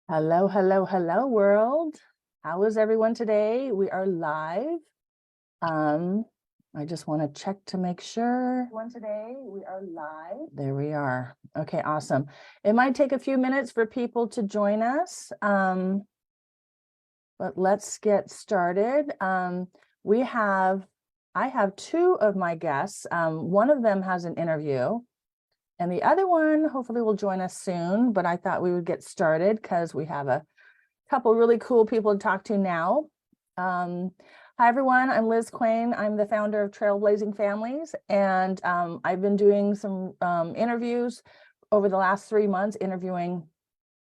Hello, hello, hello, world. How is everyone today? We are live. I just want to check to make sure. Today we are live. There we are. Okay, awesome. It might take a few minutes for people to join us, but let's get started. I have two of my guests. One of them has an interview. And the other one hopefully will join us soon, but I thought we would get started because we have a couple really cool people to talk to now. Hi, everyone. I'm Lizz Quain. I'm the founder of Trailblazing Families, and I've been doing some interviews over the last 3 months, interviewing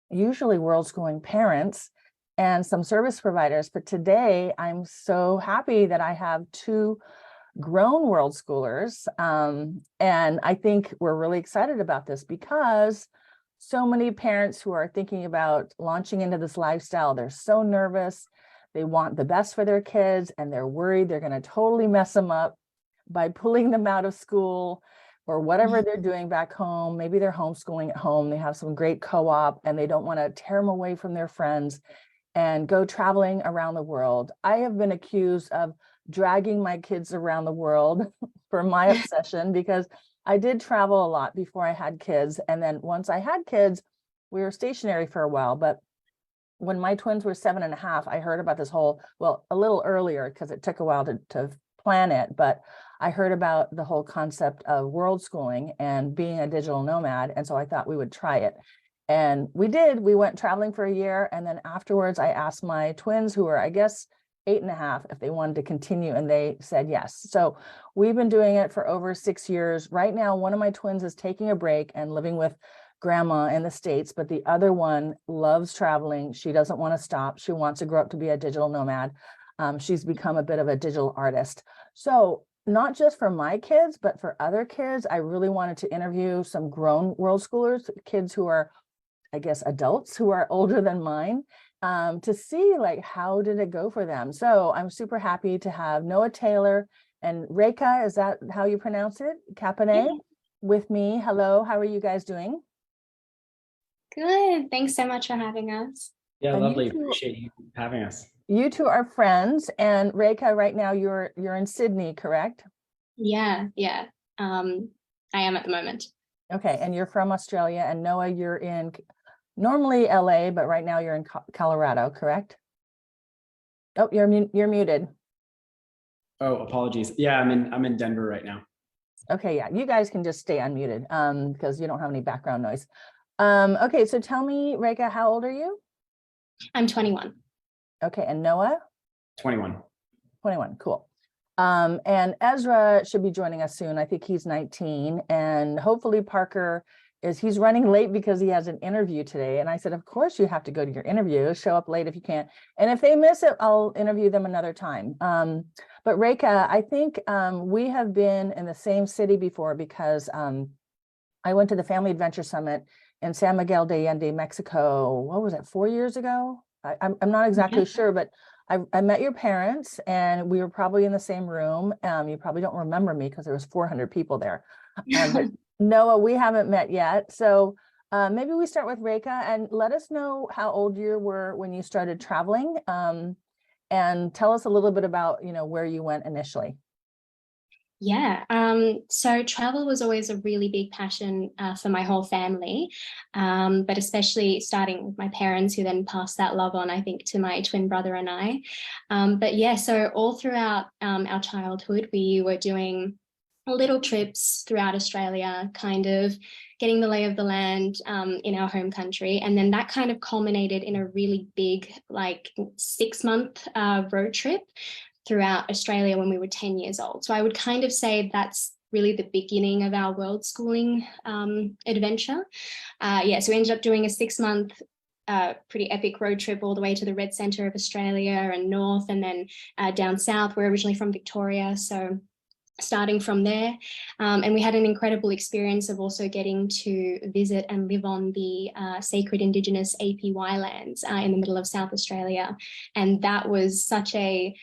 usually world schooling parents and some service providers. But today, I'm so happy that I have two grown world schoolers. And I think we're really excited about this because so many parents who are thinking about launching into this lifestyle, they're so nervous. They want the best for their kids and they're worried they're going to totally mess them up by pulling them out of school or whatever they're doing back home. Maybe they're homeschooling at home. They have some great co-op and they don't want to tear them away from their friends and go traveling around the world. I have been accused of dragging my kids around the world for my obsession because I did travel a lot before I had kids. And then once I had kids, we were stationary for a while. But when my twins were 7.5, I heard about this whole, well, a little earlier because it took a while to plan it. But I heard about the whole concept of world schooling and being a digital nomad. And so I thought we would try it. And we did. We went traveling for a year. And then afterwards, I asked my twins, who were, I guess, 8.5, if they wanted to continue, and they said yes. So we've been doing it for over 6 years. Right now, one of my twins is taking a break and living with grandma in the States, but the other one loves traveling. She doesn't want to stop. She wants to grow up to be a digital nomad. She's become a bit of a digital artist. So not just for my kids, but for other kids, I really wanted to interview some grown world schoolers, kids who are, I guess, adults who are older than mine, to see like how did it go for them. So I'm super happy to have Noah Taylor and Reka, is that how you pronounce it? Kaponay with me. Hello, how are you guys doing? Good. Thanks so much for having us. Yeah, And lovely. Appreciate you having us. You two are friends, and Reka, right now you're in Sydney, correct? Yeah. I am at the moment. Okay, and you're from Australia, and Noah, you're in normally LA, but right now you're in Colorado, correct? Oh, you're muted. Oh, apologies. Yeah, I'm in Denver right now. Okay, yeah, you guys can just stay unmuted because you don't have any background noise. Okay, so tell me, Reka, how old are you? I'm 21. Okay, and Noah? 21. 21, cool. And Ezra should be joining us soon. I think he's 19, and hopefully Parker he's running late because he has an interview today. And I said, of course you have to go to your interview, show up late if you can't. And if they miss it, I'll interview them another time. But Reka, I think we have been in the same city before because I went to the Family Adventure Summit in San Miguel de Allende, Mexico. What was it, 4 years ago? I'm not exactly sure, but I met your parents and we were probably in the same room. You probably don't remember me because there was 400 people there. But Noah, we haven't met yet. So maybe we start with Reka and let us know how old you were when you started traveling, and tell us a little bit about, where you went initially. Yeah. So travel was always a really big passion for my whole family, but especially starting with my parents, who then passed that love on, I think, to my twin brother and I. But yeah, so all throughout our childhood, we were doing little trips throughout Australia, kind of getting the lay of the land in our home country. And then that kind of culminated in a really big, like 6-month road trip throughout Australia when we were 10 years old. So I would kind of say that's really the beginning of our world schooling adventure. So we ended up doing a 6-month pretty epic road trip all the way to the red centre of Australia and north, and then down south. We're originally from Victoria, so starting from there. And we had an incredible experience of also getting to visit and live on the sacred Indigenous APY lands in the middle of South Australia. And that was such a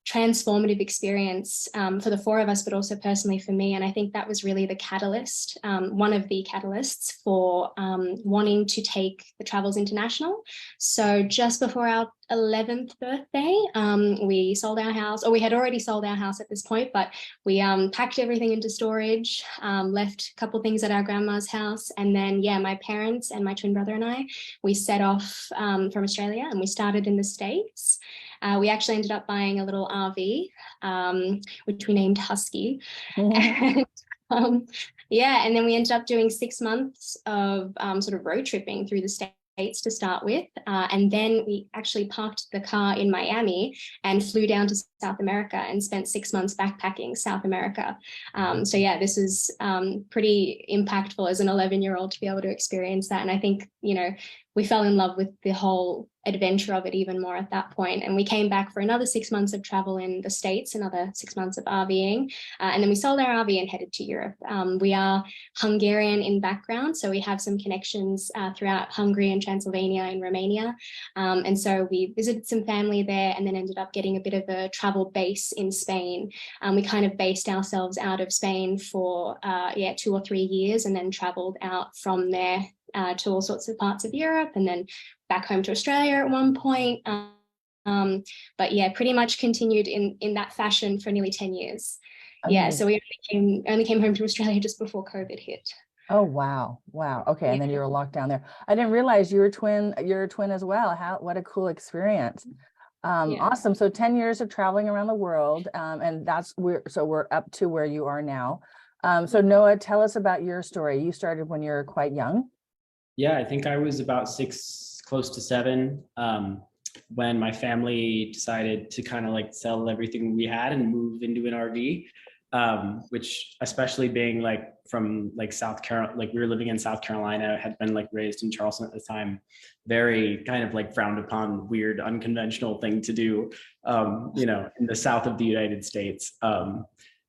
transformative experience for the four of us, but also personally for me. And I think that was really the catalyst, one of the catalysts for wanting to take the Travels International. So just before our 11th birthday, we sold our house, or we had already sold our house at this point, but we packed everything into storage, left a couple things at our grandma's house. And then, yeah, my parents and my twin brother and I, we set off from Australia and we started in the States. We actually ended up buying a little RV, which we named Husky. And, yeah, and then we ended up doing 6 months of sort of road tripping through the States to start with. And then we actually parked the car in Miami and flew down to South America and spent 6 months backpacking South America. So yeah, this is pretty impactful as an 11-year-old to be able to experience that. And I think, you know, we fell in love with the whole adventure of it even more at that point. And we came back for another 6 months of travel in the States, another 6 months of RVing. And then we sold our RV and headed to Europe. We are Hungarian in background, so we have some connections throughout Hungary and Transylvania and Romania. And so we visited some family there and then ended up getting a bit of a travel base in Spain. We kind of based ourselves out of Spain for 2 or 3 years and then traveled out from there to all sorts of parts of Europe and then back home to Australia at one point. But yeah, pretty much continued in that fashion for nearly 10 years. Amazing. Yeah, so we only came home to Australia just before COVID hit. Oh, wow. Wow. Okay. And then you were locked down there. I didn't realize you're a twin as well. What a cool experience. Awesome. So 10 years of traveling around the world. And we're up to where you are now. So Noah, tell us about your story. You started when you were quite young. Yeah, I think I was about 6, close to 7, when my family decided to kind of like sell everything we had and move into an RV, which, especially being like from like South Carolina, like we were living in South Carolina, had been like raised in Charleston at the time, very kind of like frowned upon, weird, unconventional thing to do, you know, in the South of the United States.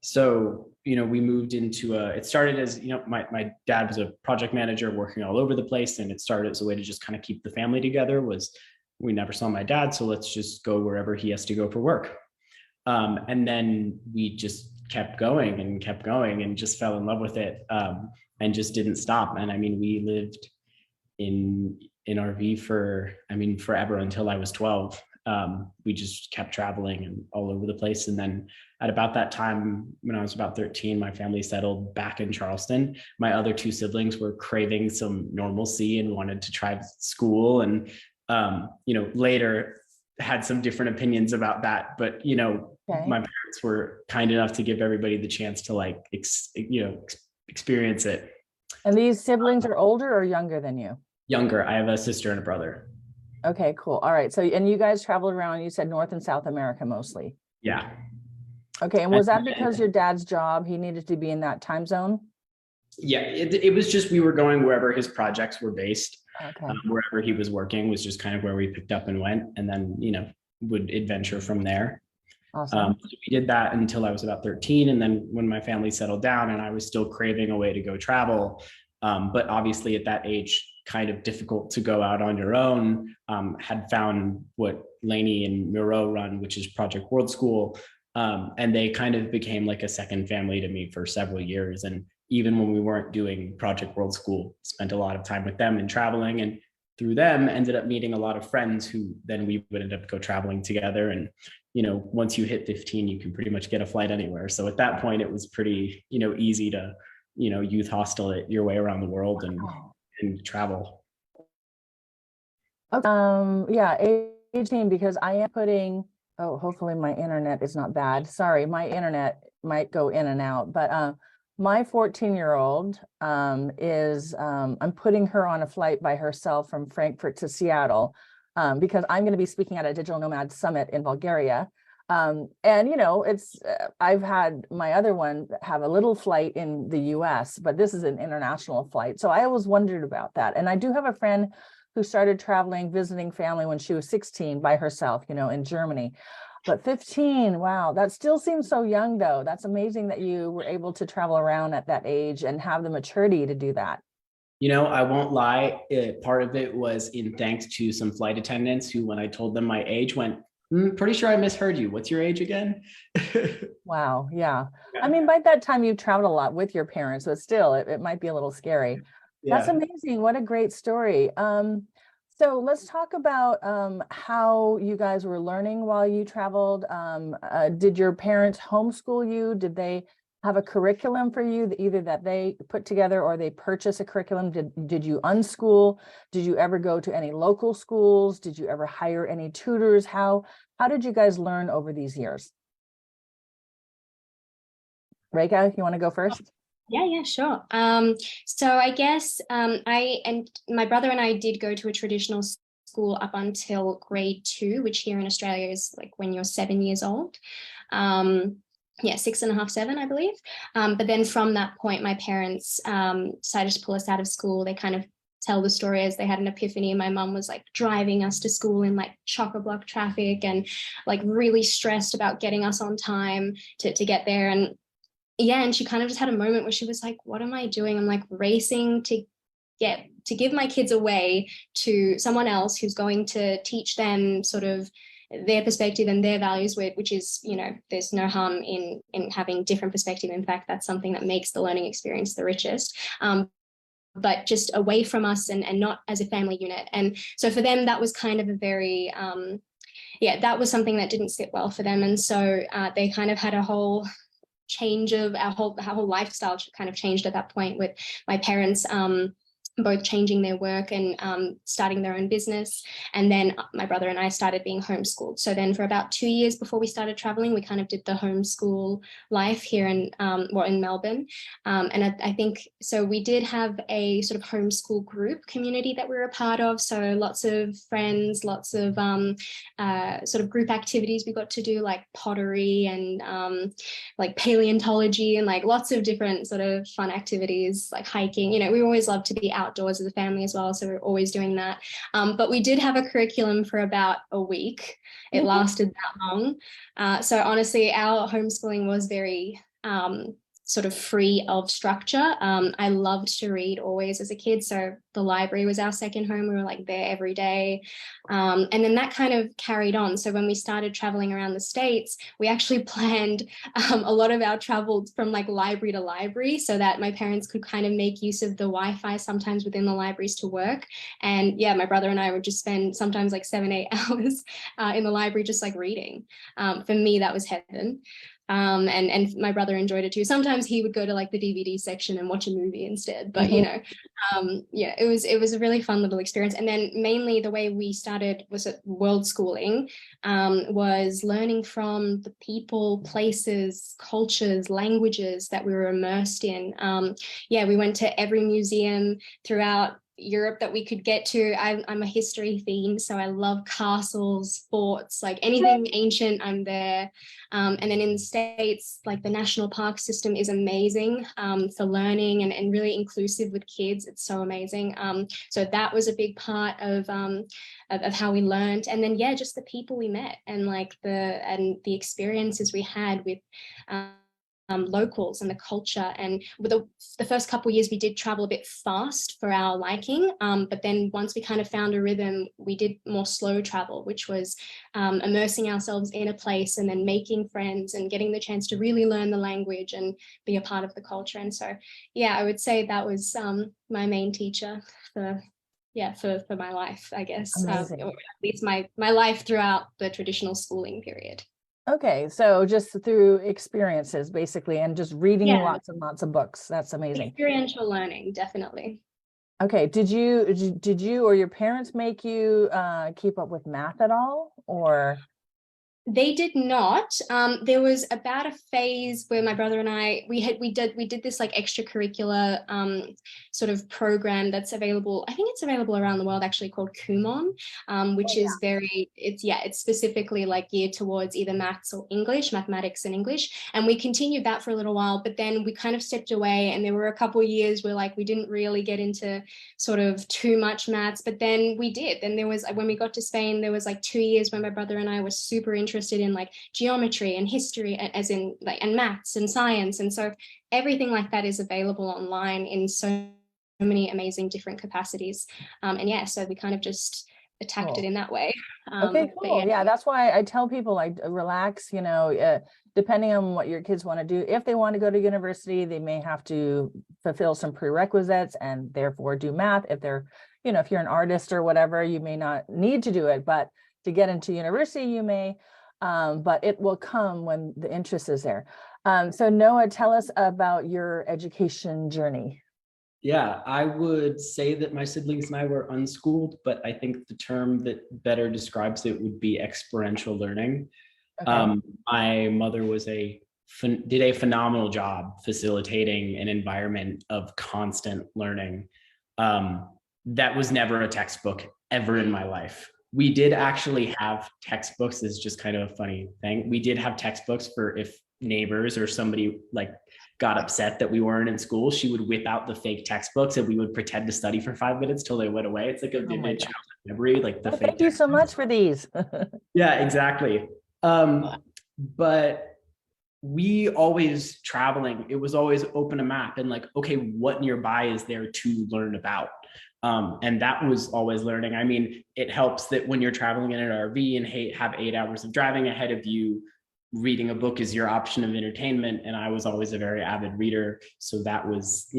So, you know, we moved into it started as, you know, my dad was a project manager working all over the place. And it started as a way to just kind of keep the family together. We never saw my dad, so let's just go wherever he has to go for work. And then we just kept going and just fell in love with it, and just didn't stop. And I mean, we lived in RV for, I mean, forever until I was 12. We just kept traveling and all over the place. And then at about that time, when I was about 13, my family settled back in Charleston. My other 2 siblings were craving some normalcy and wanted to try school. And, you know, later had some different opinions about that. But, you know, my parents were kind enough to give everybody the chance to like, experience it. And these siblings are older or younger than you? Younger. I have a sister and a brother. Okay, cool. All right. So, and you guys traveled around, you said North and South America mostly. Yeah. Okay. And was that because your dad's job, he needed to be in that time zone? Yeah, it was just, we were going wherever his projects were based. Okay. Wherever he was working was just kind of where we picked up and went, and then, you know, would adventure from there. Awesome. So we did that until I was about 13. And then when my family settled down and I was still craving a way to go travel, but obviously at that age, kind of difficult to go out on your own, had found what Lainey and Miro run, which is Project Worldschool. And they kind of became like a second family to me for several years. And even when we weren't doing Project Worldschool, spent a lot of time with them and traveling, and through them ended up meeting a lot of friends who then we would end up go traveling together. And, you know, once you hit 15, you can pretty much get a flight anywhere. So at that point, it was pretty, you know, easy to, you know, youth hostel it your way around the world and travel. Yeah, 18, because I am putting, hopefully my internet is not bad. Sorry, my internet might go in and out, but my 14-year-old is, I'm putting her on a flight by herself from Frankfurt to Seattle because I'm going to be speaking at a Digital Nomad Summit in Bulgaria. And, you know, I've had my other one have a little flight in the US, but this is an international flight. So I always wondered about that. And I do have a friend who started traveling, visiting family when she was 16 by herself, you know, in Germany. But 15, wow, that still seems so young though. That's amazing that you were able to travel around at that age and have the maturity to do that. You know, I won't lie. Part of it was in thanks to some flight attendants who, when I told them my age, went, Pretty sure I misheard you. What's your age again? Wow. Yeah. I mean, by that time you've traveled a lot with your parents, but still it might be a little scary. That's Yeah. amazing. What a great story. So let's talk about how you guys were learning while you traveled. Did your parents homeschool you? Did they have a curriculum for you that either that they put together or they purchase a curriculum? Did you unschool? Did you ever go to any local schools? Did you ever hire any tutors? How did you guys learn over these years? Reka, you want to go first? Yeah, sure. So I guess I and my brother and I did go to a traditional school up until grade 2, which here in Australia is like when you're 7 years old. Yeah, 6.5, 7, I believe. But then from that point, my parents decided to pull us out of school. They kind of tell the story as they had an epiphany. My mum was like driving us to school in like chock-a-block traffic and like really stressed about getting us on time to get there. And yeah, and she kind of just had a moment where she was like, what am I doing? I'm like racing to give my kids away to someone else who's going to teach them sort of their perspective and their values, which is, you know, there's no harm in having different perspective. In fact, that's something that makes the learning experience the richest. But just away from us and not as a family unit. And so for them, that was kind of a very that was something that didn't sit well for them. And so they kind of had a whole change of our whole lifestyle kind of changed at that point, with my parents both changing their work and starting their own business. And then my brother and I started being homeschooled. So then for about 2 years before we started traveling, we kind of did the homeschool life here in Melbourne. And I think, so we did have a sort of homeschool group community that we were a part of. So lots of friends, lots of sort of group activities we got to do, like pottery and like paleontology and like lots of different sort of fun activities, like hiking. You know, we always loved to be outdoors as a family as well, so we're always doing that. But we did have a curriculum for about a week. It lasted that long. So honestly, our homeschooling was very sort of free of structure. I loved to read always as a kid, so the library was our second home. We were like there every day. And then that kind of carried on. So when we started traveling around the States, we actually planned a lot of our travel from like library to library, so that my parents could kind of make use of the Wi-Fi sometimes within the libraries to work. And yeah, my brother and I would just spend sometimes like 7-8 hours in the library just like reading. For me, that was heaven. And my brother enjoyed it too. Sometimes he would go to like the DVD section and watch a movie instead. But you know, yeah, it was a really fun little experience. And then mainly the way we started was at world schooling, was learning from the people, places, cultures, languages that we were immersed in. Yeah, we went to every museum throughout Europe that we could get to. I'm a history fiend, so I love castles, forts, like anything ancient, I'm there. And then in the States, like the national park system is amazing for learning and really inclusive with kids. It's so amazing. So that was a big part of how we learned. And then yeah, just the people we met and like the experiences we had with locals and the culture. And with the first couple of years, we did travel a bit fast for our liking. But then once we kind of found a rhythm, we did more slow travel, which was immersing ourselves in a place and then making friends and getting the chance to really learn the language and be a part of the culture. And so, yeah, I would say that was my main teacher for my life, I guess, or at least my life throughout the traditional schooling period. Okay, so just through experiences basically, and just reading lots and lots of books. That's amazing. Experiential learning, definitely. Okay, did you or your parents make you keep up with math at all, or? They did not. There was about a phase where my brother and I we did this like extracurricular sort of program that's available. I think it's available around the world actually, called Kumon, which is it's specifically like geared towards either maths or English, mathematics and English. And we continued that for a little while, but then we kind of stepped away, and there were a couple of years where like we didn't really get into sort of too much maths, but then we did. Then there was, when we got to Spain, there was like 2 years when my brother and I were super interested in like geometry and history, as in like, and maths and science. And so everything like that is available online in so many amazing different capacities. And yeah, so we kind of just attacked Cool. it in that way. Okay, But cool. Yeah, that's why I tell people like relax, depending on what your kids want to do. If they want to go to university, they may have to fulfill some prerequisites and therefore do math. If they're, if you're an artist or whatever, you may not need to do it, but to get into university, you may, but it will come when the interest is there. So Noah, tell us about your education journey. Yeah, I would say that my siblings and I were unschooled, but I think the term that better describes it would be experiential learning. Okay. My mother did a phenomenal job facilitating an environment of constant learning. That was never a textbook ever in my life. We did actually have textbooks. Is just kind of a funny thing. We did have textbooks for if neighbors or somebody like got upset that we weren't in school, she would whip out the fake textbooks and we would pretend to study for 5 minutes till they went away. It's like a vivid childhood memory, like the fake Thank you so much for these. Yeah, exactly. But we always traveling, it was always open a map and like, okay, what nearby is there to learn about? And that was always learning. I mean, it helps that when you're traveling in an RV and have 8 hours of driving ahead of you, reading a book is your option of entertainment. And I was always a very avid reader. So that was,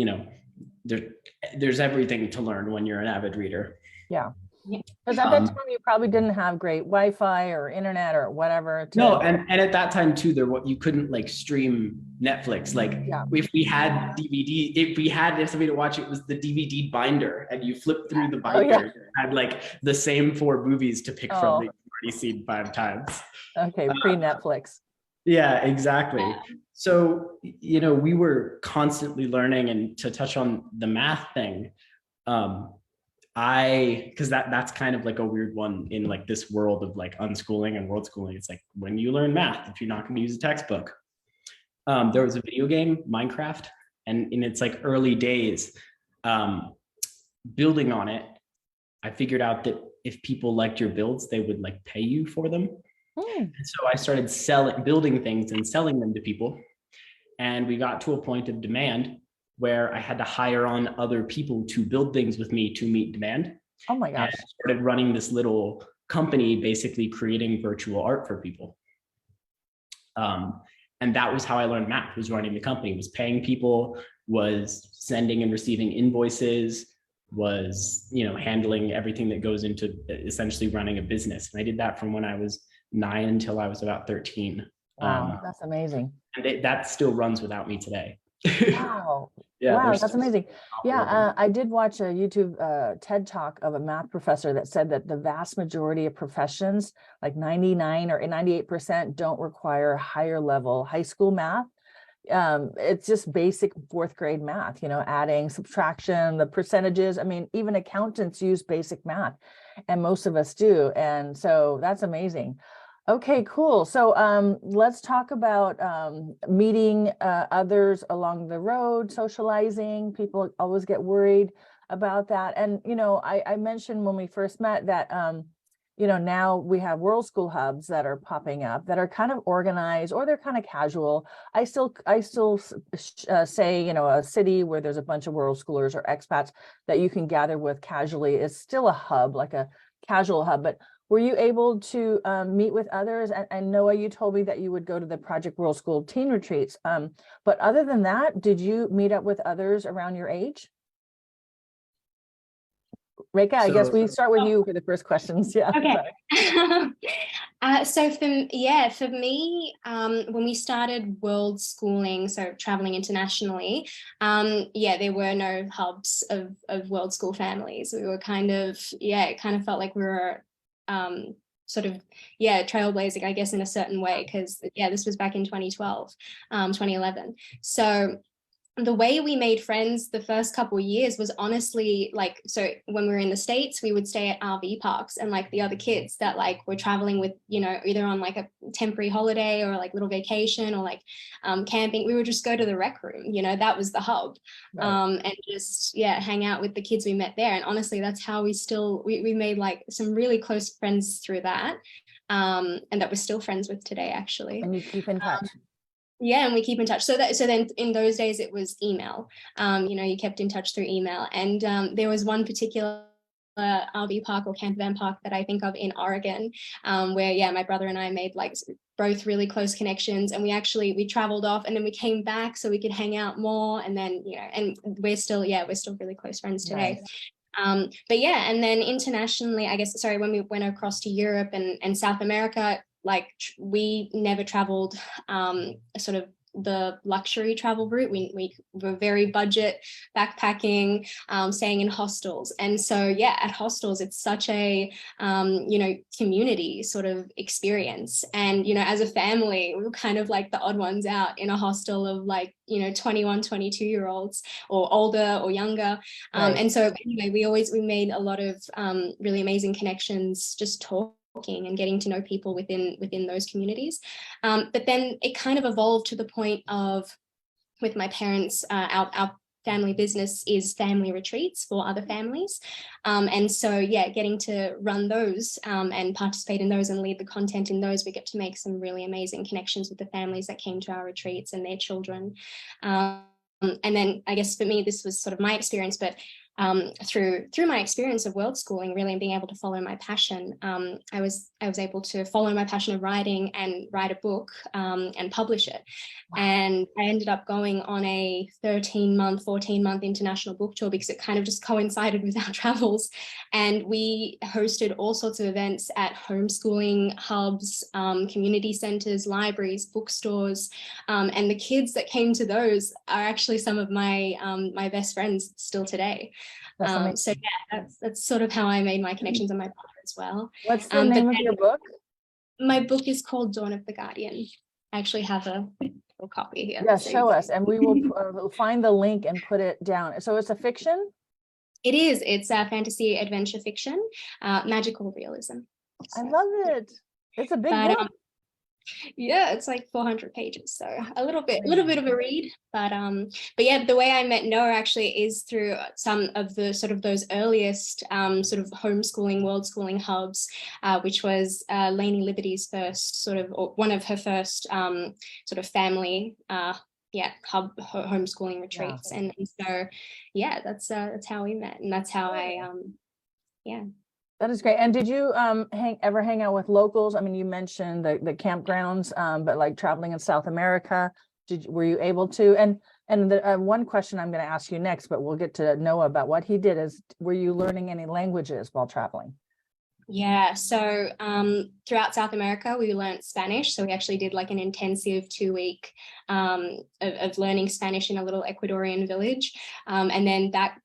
there's everything to learn when you're an avid reader. Yeah. Because at that time you probably didn't have great Wi-Fi or internet or whatever. No, and at that time too, you couldn't like stream Netflix. Like if we had DVD, if somebody to watch it was the DVD binder, and you flip through the binder, had like the same 4 movies to pick from that you've already seen 5 times. Okay, pre-Netflix. Yeah, exactly. So, we were constantly learning, and to touch on the math thing, because that's kind of like a weird one in like this world of like unschooling and world schooling. It's like, when you learn math, if you're not going to use a textbook, there was a video game, Minecraft, and in its like early days, building on it, I figured out that if people liked your builds, they would like pay you for them. And so I started building things and selling them to people. And we got to a point of demand where I had to hire on other people to build things with me to meet demand. Oh my gosh. And I started running this little company, basically creating virtual art for people. And that was how I learned math, was running the company, was paying people, was sending and receiving invoices, was, handling everything that goes into essentially running a business. And I did that from when I was 9 until I was about 13. Wow, that's amazing. And that still runs without me today. Wow. Yeah, wow, that's amazing. Yeah, I did watch a YouTube TED talk of a math professor that said that the vast majority of professions, like 99 or 98%, don't require higher level high school math. It's just basic 4th grade math, adding, subtraction, the percentages. I mean, even accountants use basic math, and most of us do. And so that's amazing. Okay, cool. So let's talk about meeting others along the road, socializing. People always get worried about that. And, I mentioned when we first met that, now we have world school hubs that are popping up that are kind of organized, or they're kind of casual. I still say, a city where there's a bunch of world schoolers or expats that you can gather with casually is still a hub, like a casual hub. But were you able to meet with others? And Noah, you told me that you would go to the Project World School teen retreats. But other than that, did you meet up with others around your age? Reika, I guess we start with you for the first questions. Yeah. Okay. So for me, when we started world schooling, so traveling internationally, there were no hubs of world school families. We were it kind of felt like we were trailblazing, I guess, in a certain way, because this was back in 2012, 2011. So the way we made friends the first couple of years was honestly so when we were in the States, we would stay at RV parks, and like the other kids that like were traveling with, either on like a temporary holiday or like little vacation or like camping, we would just go to the rec room, that was the hub. Right. And just, hang out with the kids we met there. And honestly, that's how we made like some really close friends through that. And that we're still friends with today, actually. And you keep in touch. And we keep in touch. So then in those days it was email. You kept in touch through email. And there was one particular RV park or camper van park that I think of in Oregon, where yeah, my brother and I made like both really close connections, and we traveled off and then we came back so we could hang out more, and then and we're still really close friends today. Nice. But yeah, and then internationally, I guess, sorry, when we went across to Europe and South America, like we never traveled sort of the luxury travel route. We were very budget, backpacking, staying in hostels. And so, yeah, at hostels, it's such a, community sort of experience. And, as a family, we were kind of like the odd ones out in a hostel of like, 21, 22-year-olds or older or younger. Right. And so anyway, we made a lot of really amazing connections, just talking and getting to know people within those communities. But then it kind of evolved to the point of, with my parents, our family business is family retreats for other families. And so, yeah, getting to run those and participate in those and lead the content in those, we get to make some really amazing connections with the families that came to our retreats and their children. And then I guess for me, this was sort of my experience, but through my experience of world schooling, really, and being able to follow my passion, I was able to follow my passion of writing and write a book and publish it. Wow. And I ended up going on a 14-month international book tour because it kind of just coincided with our travels. And we hosted all sorts of events at homeschooling hubs, community centers, libraries, bookstores, and the kids that came to those are actually some of my my best friends still today. So yeah, that's sort of how I made my connections on my partner as well. What's the name of your book? My book is called Dawn of the Guardian. I actually have a little copy here. Yeah, show us, and we will find the link and put it down. So it's a fiction? It is. It's a fantasy adventure fiction, magical realism. So, I love it. It's a big book. Yeah, it's like 400 pages, so a little bit of a read, but yeah, the way I met Noah actually is through some of the sort of those earliest sort of homeschooling, world schooling hubs, which was Lainey Liberty's first sort of, or one of her first sort of family hub homeschooling retreats. Yeah. And so yeah, that's how we met, and that's how I That is great. And did you ever hang out with locals? I mean, you mentioned the campgrounds, but like traveling in South America, were you able to? And the one question I'm going to ask you next, but we'll get to Noah about what he did, is were you learning any languages while traveling? Yeah, so throughout South America, we learned Spanish. So we actually did like an intensive 2-week of learning Spanish in a little Ecuadorian village. And then that,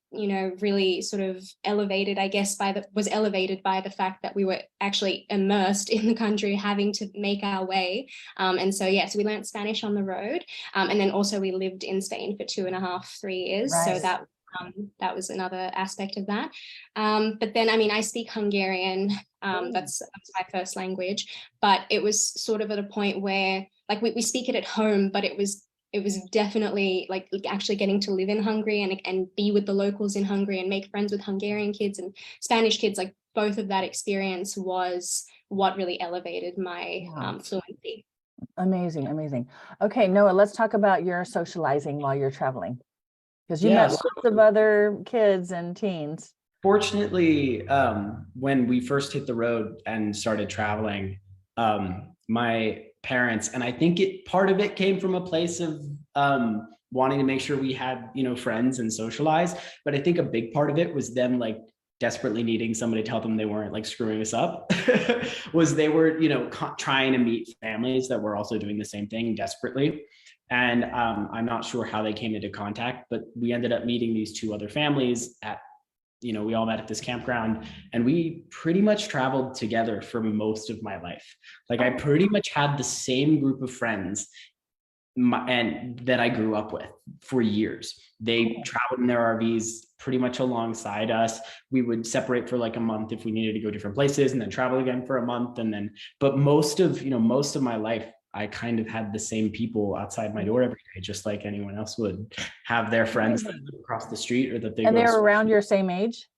really sort of elevated, I guess, was elevated by the fact that we were actually immersed in the country, having to make our way. And so, yeah, so we learned Spanish on the road. And then also we lived in Spain for 2.5-3 years. Right. So that was another aspect of that. But then, I mean, I speak Hungarian. That's my first language, but it was sort of at a point where, like, we speak it at home, but it was definitely like actually getting to live in Hungary and be with the locals in Hungary and make friends with Hungarian kids and Spanish kids. Like, both of that experience was what really elevated my fluency. Amazing. Okay, Noah, let's talk about your socializing while you're traveling. Because you met lots of other kids and teens. Fortunately, when we first hit the road and started traveling, my parents, and I think part of it came from a place of wanting to make sure we had, friends and socialize. But I think a big part of it was them like desperately needing somebody to tell them they weren't like screwing us up. Was they were, trying to meet families that were also doing the same thing desperately. And I'm not sure how they came into contact, but we ended up meeting these 2 other families at, we all met at this campground, and we pretty much traveled together for most of my life. Like, I pretty much had the same group of friends and that I grew up with for years. They traveled in their RVs pretty much alongside us. We would separate for like a month if we needed to go different places, and then travel again for a month. But most of my life, I kind of had the same people outside my door every day, just like anyone else would have their friends that live across the street or that they. And they're around your same age?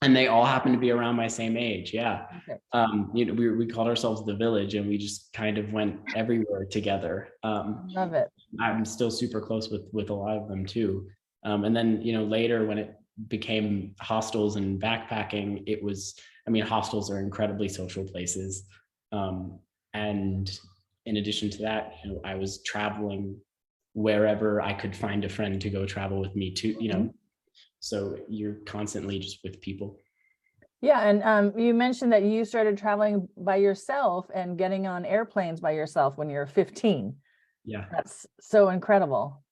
And they all happen to be around my same age. Yeah. Okay. We called ourselves the village, and we just kind of went everywhere together. Love it. I'm still super close with a lot of them too. And then, later when it became hostels and backpacking, it was, I mean, hostels are incredibly social places. And in addition to that, you know, I was traveling wherever I could find a friend to go travel with me too, you know, so you're constantly just with people. Yeah, and you mentioned that you started traveling by yourself and getting on airplanes by yourself when you're 15. Yeah. That's so incredible.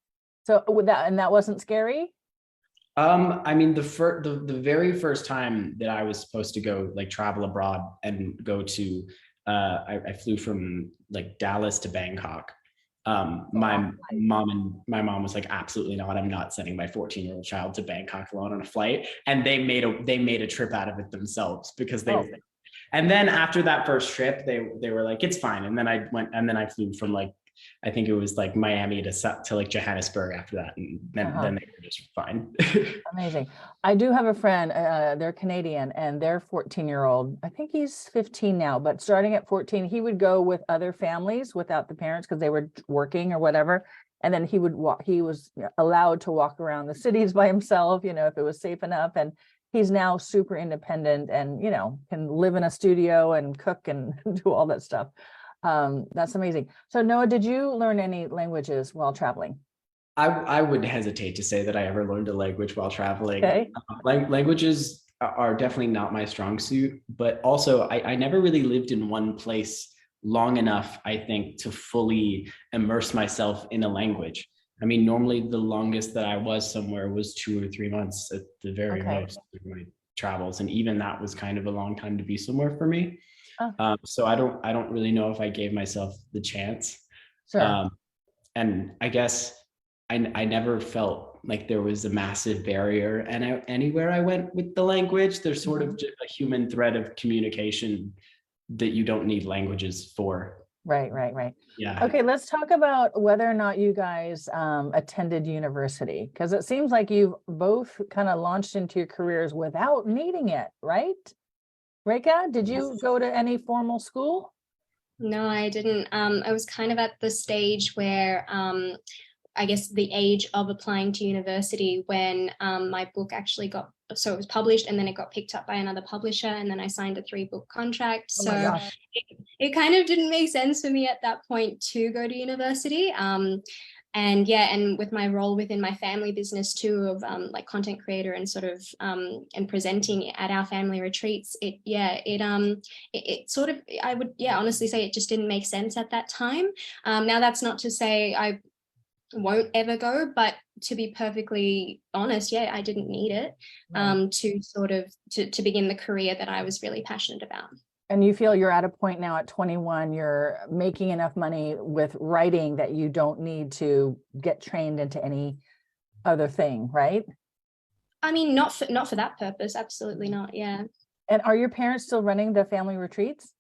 So with that, and that wasn't scary? I mean, the very first time that I was supposed to go like travel abroad and go to, I flew from like Dallas to Bangkok. My mom was like, absolutely not. I'm not sending my 14-year-old child to Bangkok alone on a flight. And they made a trip out of it themselves because they. And then after that first trip, they were like, it's fine. And then I went, and then I flew from like, I think it was like Miami to like Johannesburg after that, and then they were just fine. Amazing. I do have a friend, they're Canadian, and their 14-year-old, I think he's 15 now, but starting at 14, he would go with other families without the parents because they were working or whatever. And then he would walk, he was allowed to walk around the cities by himself, you know, if it was safe enough. And he's now super independent and, you know, can live in a studio and cook and do all that stuff. That's amazing. So Noah, did you learn any languages while traveling? I would hesitate to say that I ever learned a language while traveling. Okay. Languages are definitely not my strong suit, but also I never really lived in one place long enough, I think, to fully immerse myself in a language. I mean, normally the longest that I was somewhere was 2 or 3 months at the very most of my travels. And even that was kind of a long time to be somewhere for me. So I don't really know if I gave myself the chance. Sure. And I guess I never felt like there was a massive barrier, and anywhere I went with the language, there's sort of just a human thread of communication that you don't need languages for. Right. Yeah. Okay, let's talk about whether or not you guys attended university, because it seems like you've both kind of launched into your careers without needing it, right? Reka, did you go to any formal school? No, I didn't. I was kind of at the stage where I guess the age of applying to university when my book actually so it was published and then it got picked up by another publisher and then I signed a 3-book contract. So it kind of didn't make sense for me at that point to go to university. And yeah, and with my role within my family business too of like content creator and sort of and presenting at our family retreats, it sort of, I would honestly say it just didn't make sense at that time. Now that's not to say I won't ever go, but to be perfectly honest, I didn't need it to sort of to begin the career that I was really passionate about. And you feel you're at a point now at 21, you're making enough money with writing that you don't need to get trained into any other thing, right? I mean, not for that purpose. Absolutely not. Yeah. And are your parents still running the family retreats?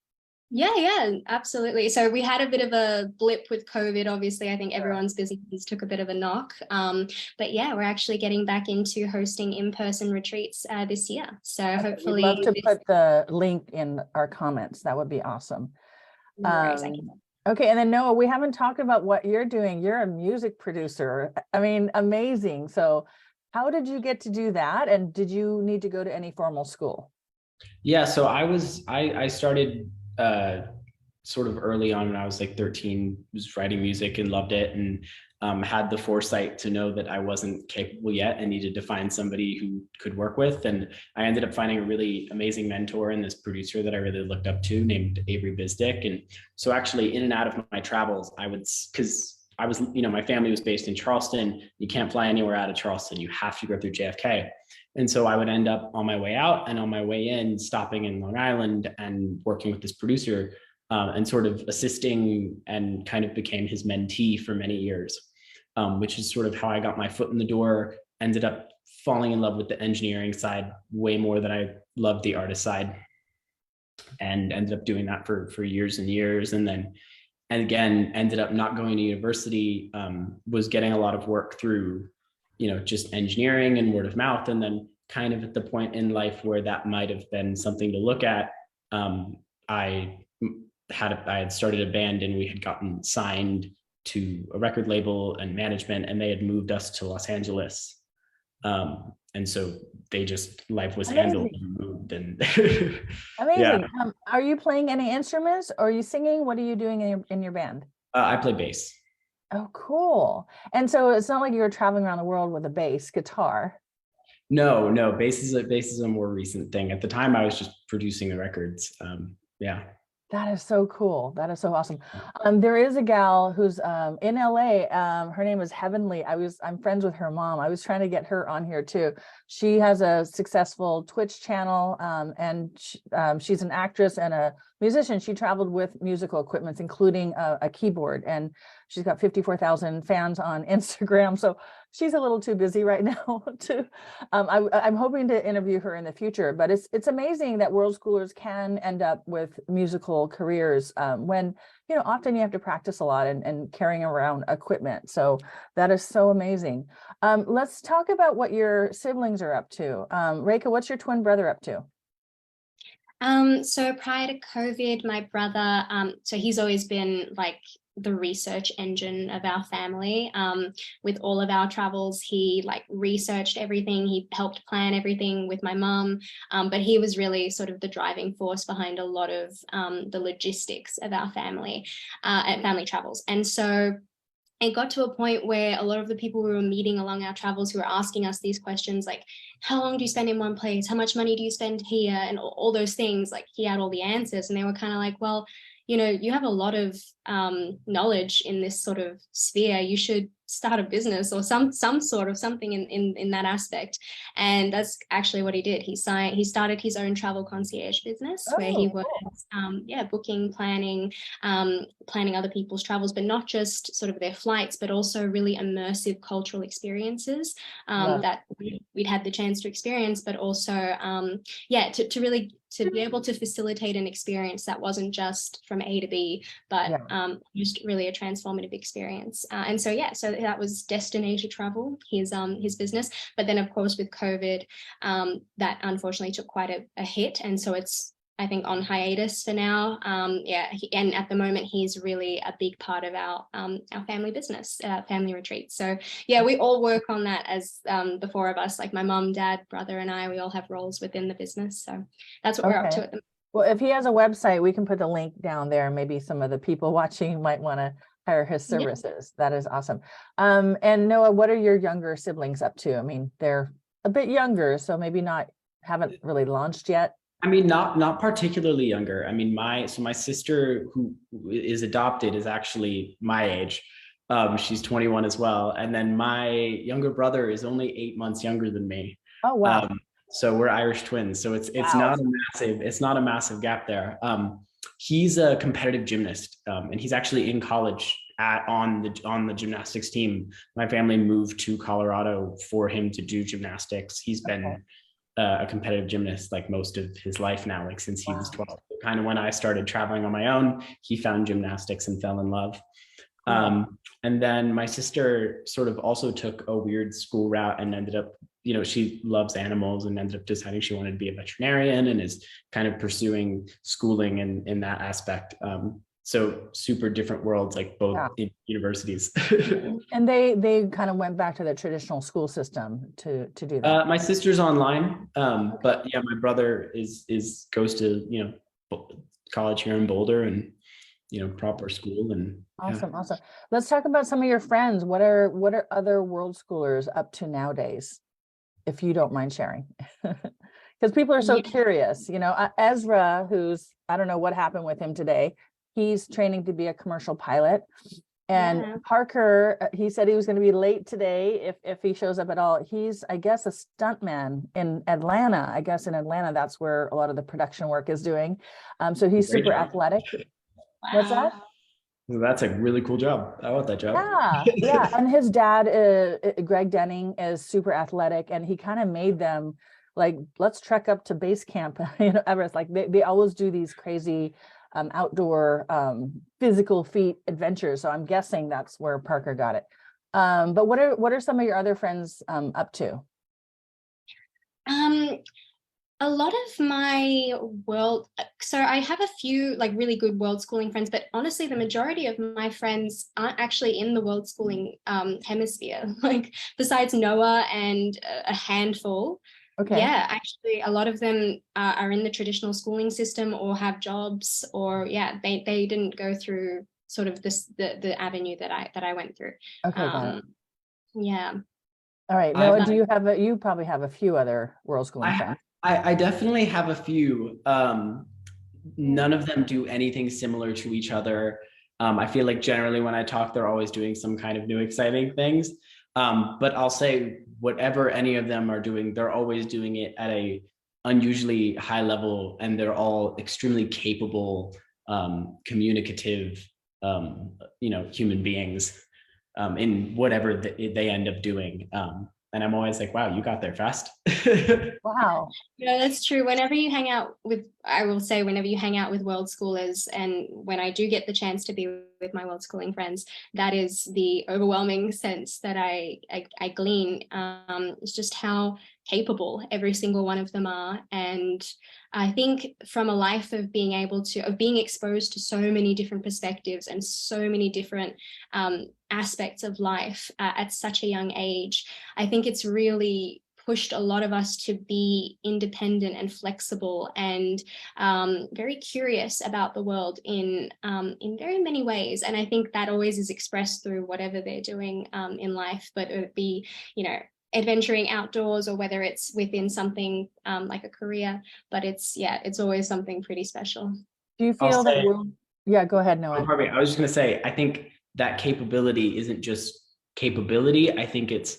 Yeah, absolutely. So we had a bit of a blip with COVID. Obviously, I think everyone's businesses took a bit of a knock. But yeah, we're actually getting back into hosting in-person retreats this year. So hopefully, we'd love to put the link in our comments. That would be awesome. Okay, and then Noah, we haven't talked about what you're doing. You're a music producer. I mean, amazing. So how did you get to do that? And did you need to go to any formal school? Yeah, so I started sort of early on when I was like 13, was writing music and loved it, and had the foresight to know that I wasn't capable yet and needed to find somebody who could work with. And I ended up finding a really amazing mentor in this producer that I really looked up to named Avery Bizdick. And so actually in and out of my travels, because I was, you know, my family was based in Charleston. You can't fly anywhere out of Charleston. You have to go through JFK. And so I would end up on my way out and on my way in, stopping in Long Island and working with this producer and sort of assisting, and kind of became his mentee for many years, which is sort of how I got my foot in the door, ended up falling in love with the engineering side way more than I loved the artist side, and ended up doing that for years and years. And again, ended up not going to university, was getting a lot of work through, you know, just engineering and word of mouth. And then kind of at the point in life where that might have been something to look at, I had started a band and we had gotten signed to a record label and management, and they had moved us to Los Angeles. And so they just, life was Amazing. handled and moved and Amazing. yeah. Are you playing any instruments or are you singing? What are you doing in your band? I play bass. Oh, cool. And so it's not like you're traveling around the world with a bass guitar. No, bass is a more recent thing. At the time, I was just producing the records. Yeah. That is so cool. That is so awesome. There is a gal who's in LA. Her name is Heavenly. I'm friends with her mom. I was trying to get her on here too. She has a successful Twitch channel, and she's an actress and a musician. She traveled with musical equipment, including a keyboard, and she's got 54,000 fans on Instagram. So she's a little too busy right now to I'm hoping to interview her in the future, but it's amazing that world schoolers can end up with musical careers when, you know, often you have to practice a lot and carrying around equipment. So that is so amazing. Let's talk about what your siblings are up to. Reika, what's your twin brother up to? So prior to COVID, my brother, so he's always been like the research engine of our family. With all of our travels, he like researched everything. He helped plan everything with my mum, but he was really sort of the driving force behind a lot of the logistics of our family and family travels. And so it got to a point where a lot of the people we were meeting along our travels who were asking us these questions, like, how long do you spend in one place? How much money do you spend here? And all those things, like he had all the answers, and they were kind of like, well, you know, you have a lot of knowledge in this sort of sphere. You should start a business or some sort of something in that aspect. And that's actually what he did. He started his own travel concierge business where he was booking, planning other people's travels, but not just sort of their flights, but also really immersive cultural experiences that we'd had the chance to experience, but also to really to be able to facilitate an experience that wasn't just from A to B, but just really a transformative experience. And so that was Destination Travel, his business. But then, of course, with COVID, that unfortunately took quite a hit. And so it's, I think, on hiatus for now. And at the moment, he's really a big part of our family business, family retreat. So yeah, we all work on that as the four of us, like my mom, dad, brother, and I. We all have roles within the business. So that's what we're up to at the moment. Well, if he has a website, we can put the link down there. Maybe some of the people watching might want to hire his services. That is awesome. And Noah, what are your younger siblings up to? I mean, they're a bit younger, so maybe haven't really launched yet. I mean, not particularly younger. I mean, my sister, who is adopted, is actually my age. She's 21 as well. And then my younger brother is only 8 months younger than me. Oh, wow. So we're Irish twins. So it's not a massive gap there. He's a competitive gymnast, and he's actually in college on the gymnastics team. My family moved to Colorado for him to do gymnastics. He's been a competitive gymnast like most of his life now, like since he was 12. Kind of when I started traveling on my own, he found gymnastics and fell in love. And then my sister sort of also took a weird school route and ended up, you know, she loves animals and ended up deciding she wanted to be a veterinarian and is kind of pursuing schooling in that aspect. So super different worlds, like both in universities. And they kind of went back to the traditional school system to do that. My sister's online, but yeah, my brother goes to, you know, college here in Boulder and, you know, proper school. And awesome. Let's talk about some of your friends. What are other world schoolers up to nowadays, if you don't mind sharing? Because people are so curious. You know, Ezra, who's, I don't know what happened with him today. He's training to be a commercial pilot. And Parker, he said he was going to be late today if he shows up at all. He's, I guess, a stuntman in Atlanta. I guess in Atlanta, that's where a lot of the production work is doing. So he's super athletic. Wow. What's that? That's a really cool job. I want that job. Yeah. And his dad, Greg Denning, is super athletic, and he kind of made them like, let's trek up to base camp, you know, Everest. Like they always do these crazy outdoor physical feat adventures. So I'm guessing that's where Parker got it. But what are some of your other friends up to? A lot of my so I have a few like really good world schooling friends, but honestly, the majority of my friends aren't actually in the world schooling hemisphere. Like besides Noah and a handful, Okay. Yeah, actually, a lot of them are in the traditional schooling system or have jobs, or yeah, they didn't go through sort of the avenue that I went through. Okay, got it. Yeah. All right. I've Noah, do you have you probably have a few other world schooling I, friends? I definitely have a few. None of them do anything similar to each other. I feel like generally when I talk, they're always doing some kind of new exciting things. But I'll say whatever any of them are doing, they're always doing it at a unusually high level, and they're all extremely capable, communicative, human beings in whatever they end up doing. And I'm always like, wow, you got there fast. Wow. Yeah, that's true. Whenever you hang out with, I will say, whenever you hang out with world schoolers, and when I do get the chance to be with my world schooling friends, that is the overwhelming sense that I glean. It's just how capable every single one of them are. And I think from a life of being exposed to so many different perspectives and so many different aspects of life at such a young age, I think it's really pushed a lot of us to be independent and flexible and very curious about the world in very many ways. And I think that always is expressed through whatever they're doing in life, but it be, adventuring outdoors, or whether it's within something like a career, but it's always something pretty special. Do you I'll feel that say, yeah, go ahead, Noah. Harvey, I was just going to say, I think that capability isn't just capability. I think it's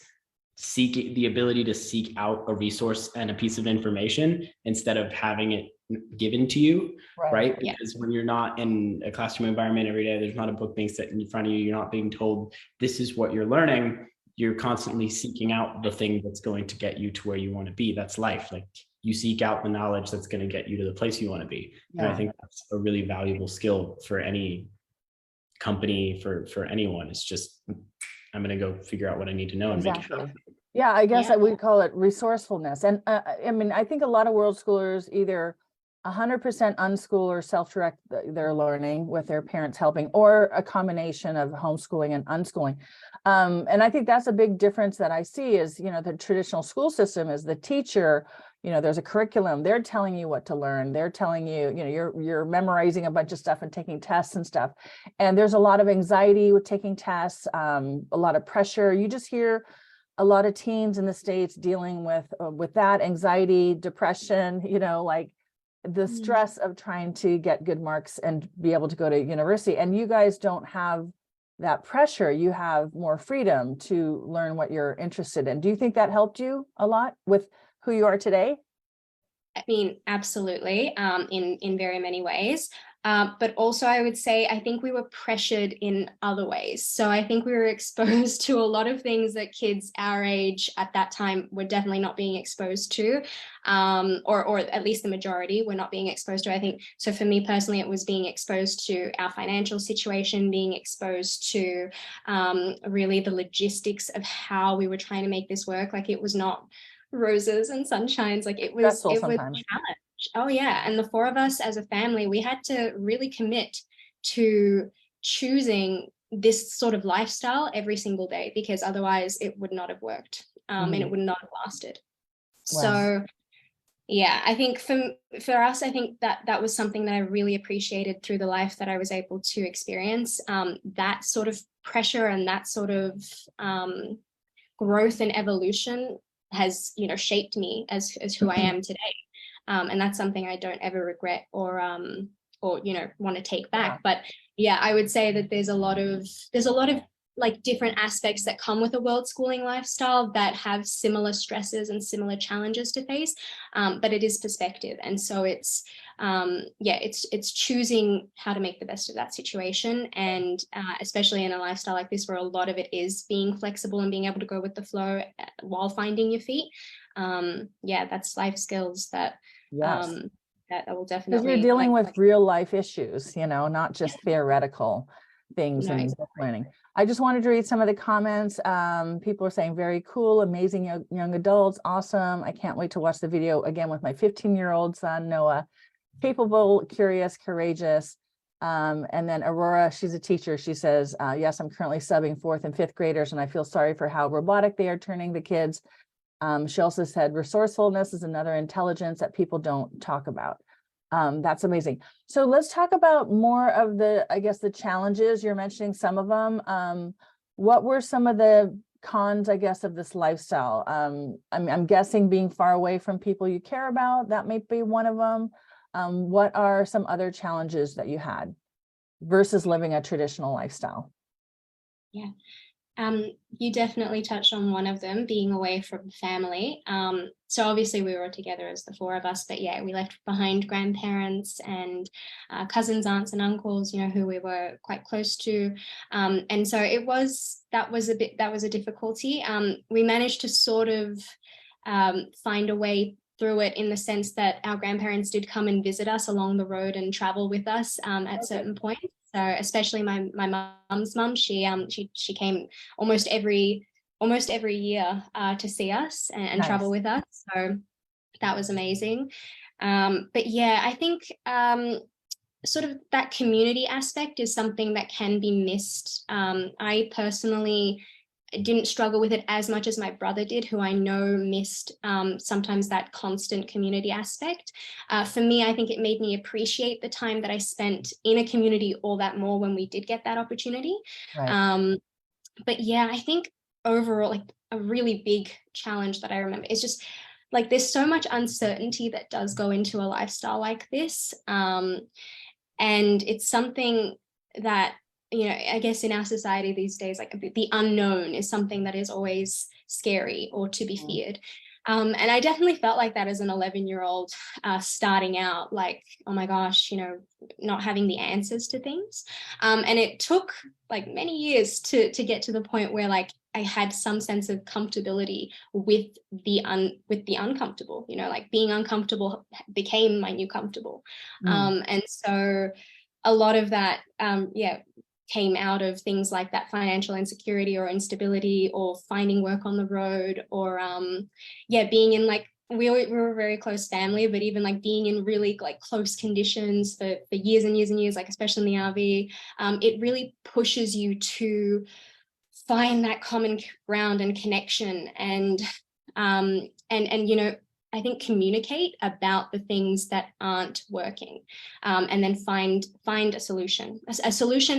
the ability to seek out a resource and a piece of information instead of having it given to you, right? Yeah. Because when you're not in a classroom environment every day, there's not a book being set in front of you, you're not being told this is what you're learning. You're constantly seeking out the thing that's going to get you to where you want to be. That's life. Like, you seek out the knowledge that's going to get you to the place you want to be. Yeah. And I think that's a really valuable skill for any company, for anyone. It's just, I'm going to go figure out what I need to know and make it happen. Yeah, I guess I would call it resourcefulness. And I mean, I think a lot of world schoolers either 100% unschool or self-direct their learning with their parents helping, or a combination of homeschooling and unschooling. And I think that's a big difference that I see is, the traditional school system is the teacher, there's a curriculum, they're telling you what to learn. They're telling you, you're memorizing a bunch of stuff and taking tests and stuff. And there's a lot of anxiety with taking tests, a lot of pressure. You just hear a lot of teens in the States dealing with that anxiety, depression, like the stress of trying to get good marks and be able to go to university. And you guys don't have that pressure. You have more freedom to learn what you're interested in. Do you think that helped you a lot with who you are today? I mean, absolutely, in very many ways. But also I would say, I think we were pressured in other ways. So I think we were exposed to a lot of things that kids our age at that time were definitely not being exposed to, or at least the majority were not being exposed to. I think, so for me personally, it was being exposed to our financial situation, being exposed to really the logistics of how we were trying to make this work. Like, it was not roses and sunshines. Like, it was a challenge. Oh yeah. And the four of us as a family, we had to really commit to choosing this sort of lifestyle every single day, because otherwise it would not have worked, and it would not have lasted. Wow. So yeah, I think for us, I think that was something that I really appreciated through the life that I was able to experience. That sort of pressure and that sort of growth and evolution has, shaped me as who I am today. And that's something I don't ever regret or want to take back. Yeah. But yeah, I would say that there's a lot of like different aspects that come with a world schooling lifestyle that have similar stresses and similar challenges to face. But it is perspective. And so it's choosing how to make the best of that situation. And especially in a lifestyle like this, where a lot of it is being flexible and being able to go with the flow while finding your feet. That's life skills that, yes. That will definitely. Because you're dealing with real life issues, not just theoretical things and learning. I just wanted to read some of the comments. People are saying very cool, amazing young adults, awesome. I can't wait to watch the video again with my 15-year-old son, Noah. Capable, curious, courageous. And then Aurora, she's a teacher. She says, yes, I'm currently subbing 4th and 5th graders, and I feel sorry for how robotic they are turning the kids. She also said resourcefulness is another intelligence that people don't talk about. That's amazing. So let's talk about more of the, I guess, the challenges. You're mentioning some of them. What were some of the cons, I guess, of this lifestyle? I'm guessing being far away from people you care about, that might be one of them. What are some other challenges that you had versus living a traditional lifestyle? Yeah. You definitely touched on one of them, being away from family. So obviously we were together as the four of us, but yeah, we left behind grandparents and cousins, aunts and uncles, you know, who we were quite close to. And so that was a difficulty. We managed to sort of find a way through it in the sense that our grandparents did come and visit us along the road and travel with us at certain points. So especially my mum's mum, she came almost every year to see us and Nice. travel with us. So that was amazing. But yeah, I think sort of that community aspect is something that can be missed. I personally didn't struggle with it as much as my brother did, who I know missed sometimes that constant community aspect. For me, I think it made me appreciate the time that I spent in a community all that more when we did get that opportunity. Right. But yeah, I think overall, like a really big challenge that I remember is just like there's so much uncertainty that does go into a lifestyle like this. And it's something that, you know, I guess in our society these days, like the unknown is something that is always scary or to be feared. And I definitely felt like that as an 11-year-old starting out, like, oh my gosh, you know, not having the answers to things. And it took like many years to get to the point where like I had some sense of comfortability with the uncomfortable, you know, like being uncomfortable became my new comfortable. And so a lot of that, came out of things like that financial insecurity or instability or finding work on the road or being in like we were a very close family, but even like being in really like close conditions for years and years and years, like especially in the RV, it really pushes you to find that common ground and connection and you know, I think communicate about the things that aren't working, and then find a solution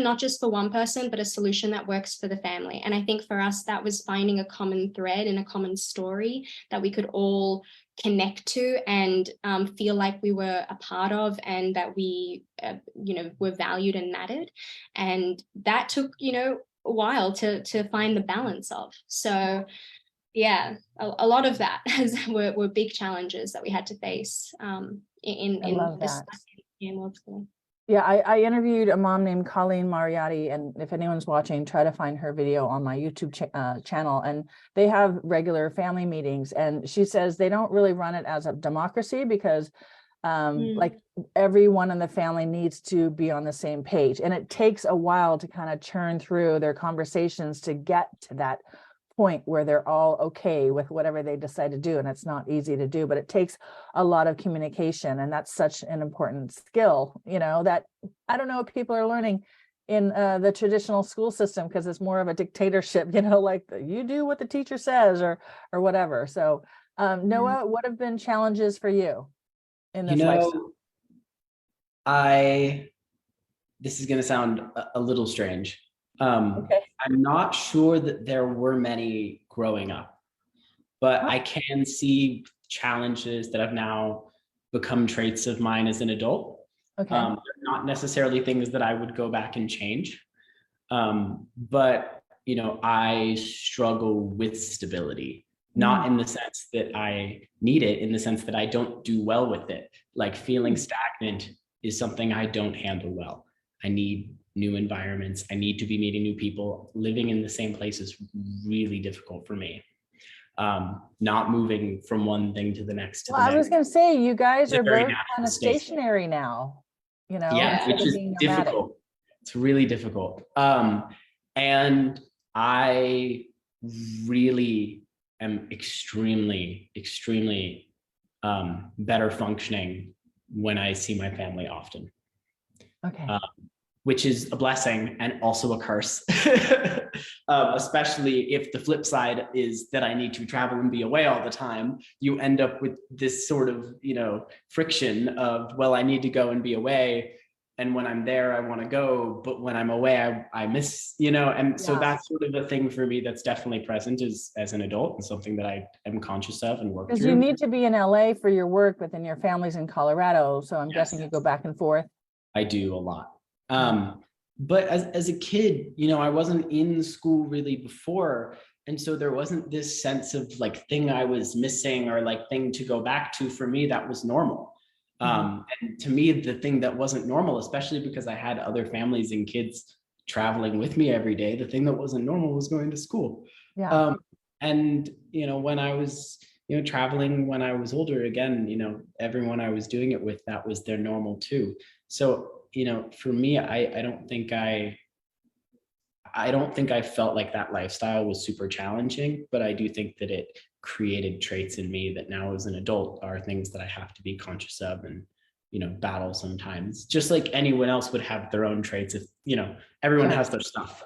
not just for one person, but a solution that works for the family. And I think for us, that was finding a common thread and a common story that we could all connect to and feel like we were a part of, and that we, you know, were valued and mattered. And that took, you know, a while to find the balance of. So yeah, a lot of that were big challenges that we had to face in this in Worldschool. Yeah, I interviewed a mom named Colleen Mariotti, and if anyone's watching, try to find her video on my YouTube channel. And they have regular family meetings, and she says they don't really run it as a democracy because like everyone in the family needs to be on the same page, and it takes a while to kind of churn through their conversations to get to that point where they're all okay with whatever they decide to do. And it's not easy to do, but it takes a lot of communication, and that's such an important skill, you know, that I don't know if people are learning in the traditional school system, because it's more of a dictatorship, you know, like you do what the teacher says or whatever. So Noah, what have been challenges for you in this lifestyle? This is going to sound a little strange. Okay. I'm not sure that there were many growing up, but I can see challenges that have now become traits of mine as an adult. Okay. They're not necessarily things that I would go back and change. But, you know, I struggle with stability, not in the sense that I need it, in the sense that I don't do well with it. Like feeling stagnant is something I don't handle well. I need new environments. I need to be meeting new people. Living in the same place is really difficult for me. Not moving from one thing to the next to the next. I was going to say, you guys are very both kind of stationary now, you know, yeah, which is difficult. It's really difficult. And I really am extremely, extremely better functioning when I see my family often. Okay. which is a blessing and also a curse. Especially if the flip side is that I need to travel and be away all the time. You end up with this sort of, friction of, well, I need to go and be away. And when I'm there, I want to go, but when I'm away, I miss, and so that's sort of a thing for me that's definitely present as an adult, and something that I am conscious of and work through. Because you need to be in LA for your work, but then your family's in Colorado. So I'm guessing you go back and forth. I do a lot. But as a kid, I wasn't in school really before. And so there wasn't this sense of like thing I was missing or like thing to go back to. For me, that was normal. And to me, the thing that wasn't normal, especially because I had other families and kids traveling with me every day, the thing that wasn't normal was going to school. Yeah. And, when I was, traveling when I was older, again, everyone I was doing it with, that was their normal too. So, for me, I don't think I felt like that lifestyle was super challenging, but I do think that it created traits in me that now as an adult are things that I have to be conscious of and, battle sometimes, just like anyone else would have their own traits. If, everyone has their stuff.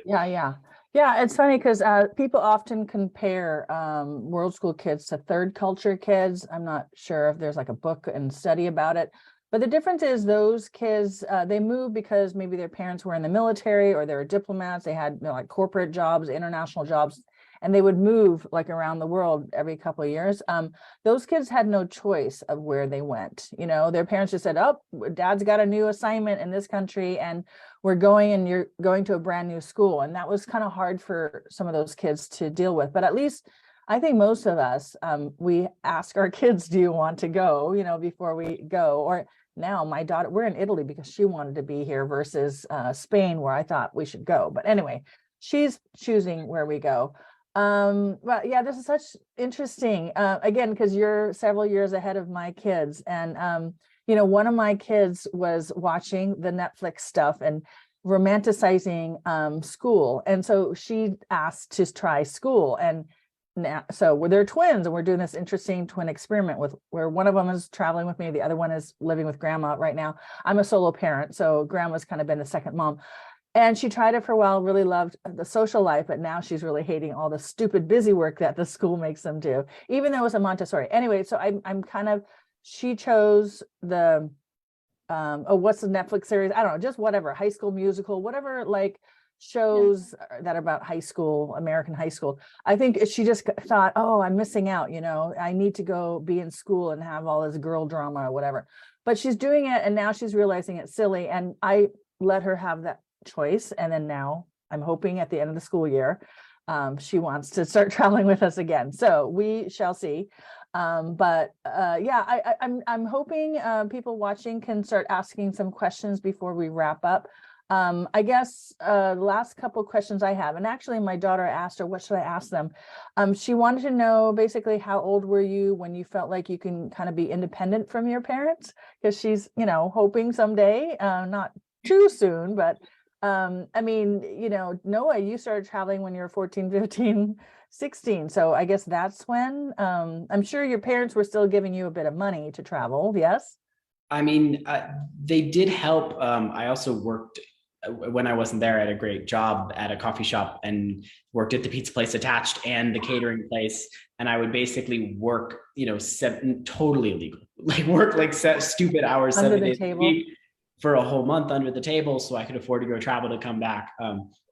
Yeah. It's funny because people often compare world school kids to third culture kids. I'm not sure if there's like a book and study about it. But the difference is those kids, they move because maybe their parents were in the military or they were diplomats. They had like corporate jobs, international jobs, and they would move like around the world every couple of years. Those kids had no choice of where they went. Their parents just said, oh, dad's got a new assignment in this country and we're going, and you're going to a brand new school. And that was kind of hard for some of those kids to deal with. But at least I think most of us, we ask our kids, do you want to go, before we go? Or now my daughter, we're in Italy because she wanted to be here versus Spain, where I thought we should go. But anyway, she's choosing where we go. But yeah, this is such interesting, again, because you're several years ahead of my kids. And, one of my kids was watching the Netflix stuff and romanticizing school. And so she asked to try school. And now, so they're twins, and we're doing this interesting twin experiment where one of them is traveling with me, the other one is living with grandma right now. I'm a solo parent, so grandma's kind of been the second mom. And she tried it for a while, really loved the social life, but now she's really hating all the stupid busy work that the school makes them do, even though it was a Montessori. Anyway, so I'm kind of, she chose the what's the Netflix series? I don't know, just whatever, High School Musical, whatever, like shows that are about high school, American high school. I think she just thought, oh, I'm missing out, I need to go be in school and have all this girl drama or whatever. But she's doing it, and now she's realizing it's silly, and I let her have that choice. And then now I'm hoping at the end of the school year, she wants to start traveling with us again. So we shall see. But I'm hoping people watching can start asking some questions before we wrap up. I guess the last couple of questions I have, and actually my daughter asked her, what should I ask them? She wanted to know basically, how old were you when you felt like you can kind of be independent from your parents? Because she's, hoping someday, not too soon, but I mean, Noah, you started traveling when you were 14, 15, 16. So I guess that's when, I'm sure your parents were still giving you a bit of money to travel. Yes. I mean, they did help. I also worked when I wasn't there at a great job at a coffee shop, and worked at the pizza place attached and the catering place. And I would basically work, totally illegal, like work like stupid hours, Under 7 the days table. a week for a whole month under the table, so I could afford to go travel to come back.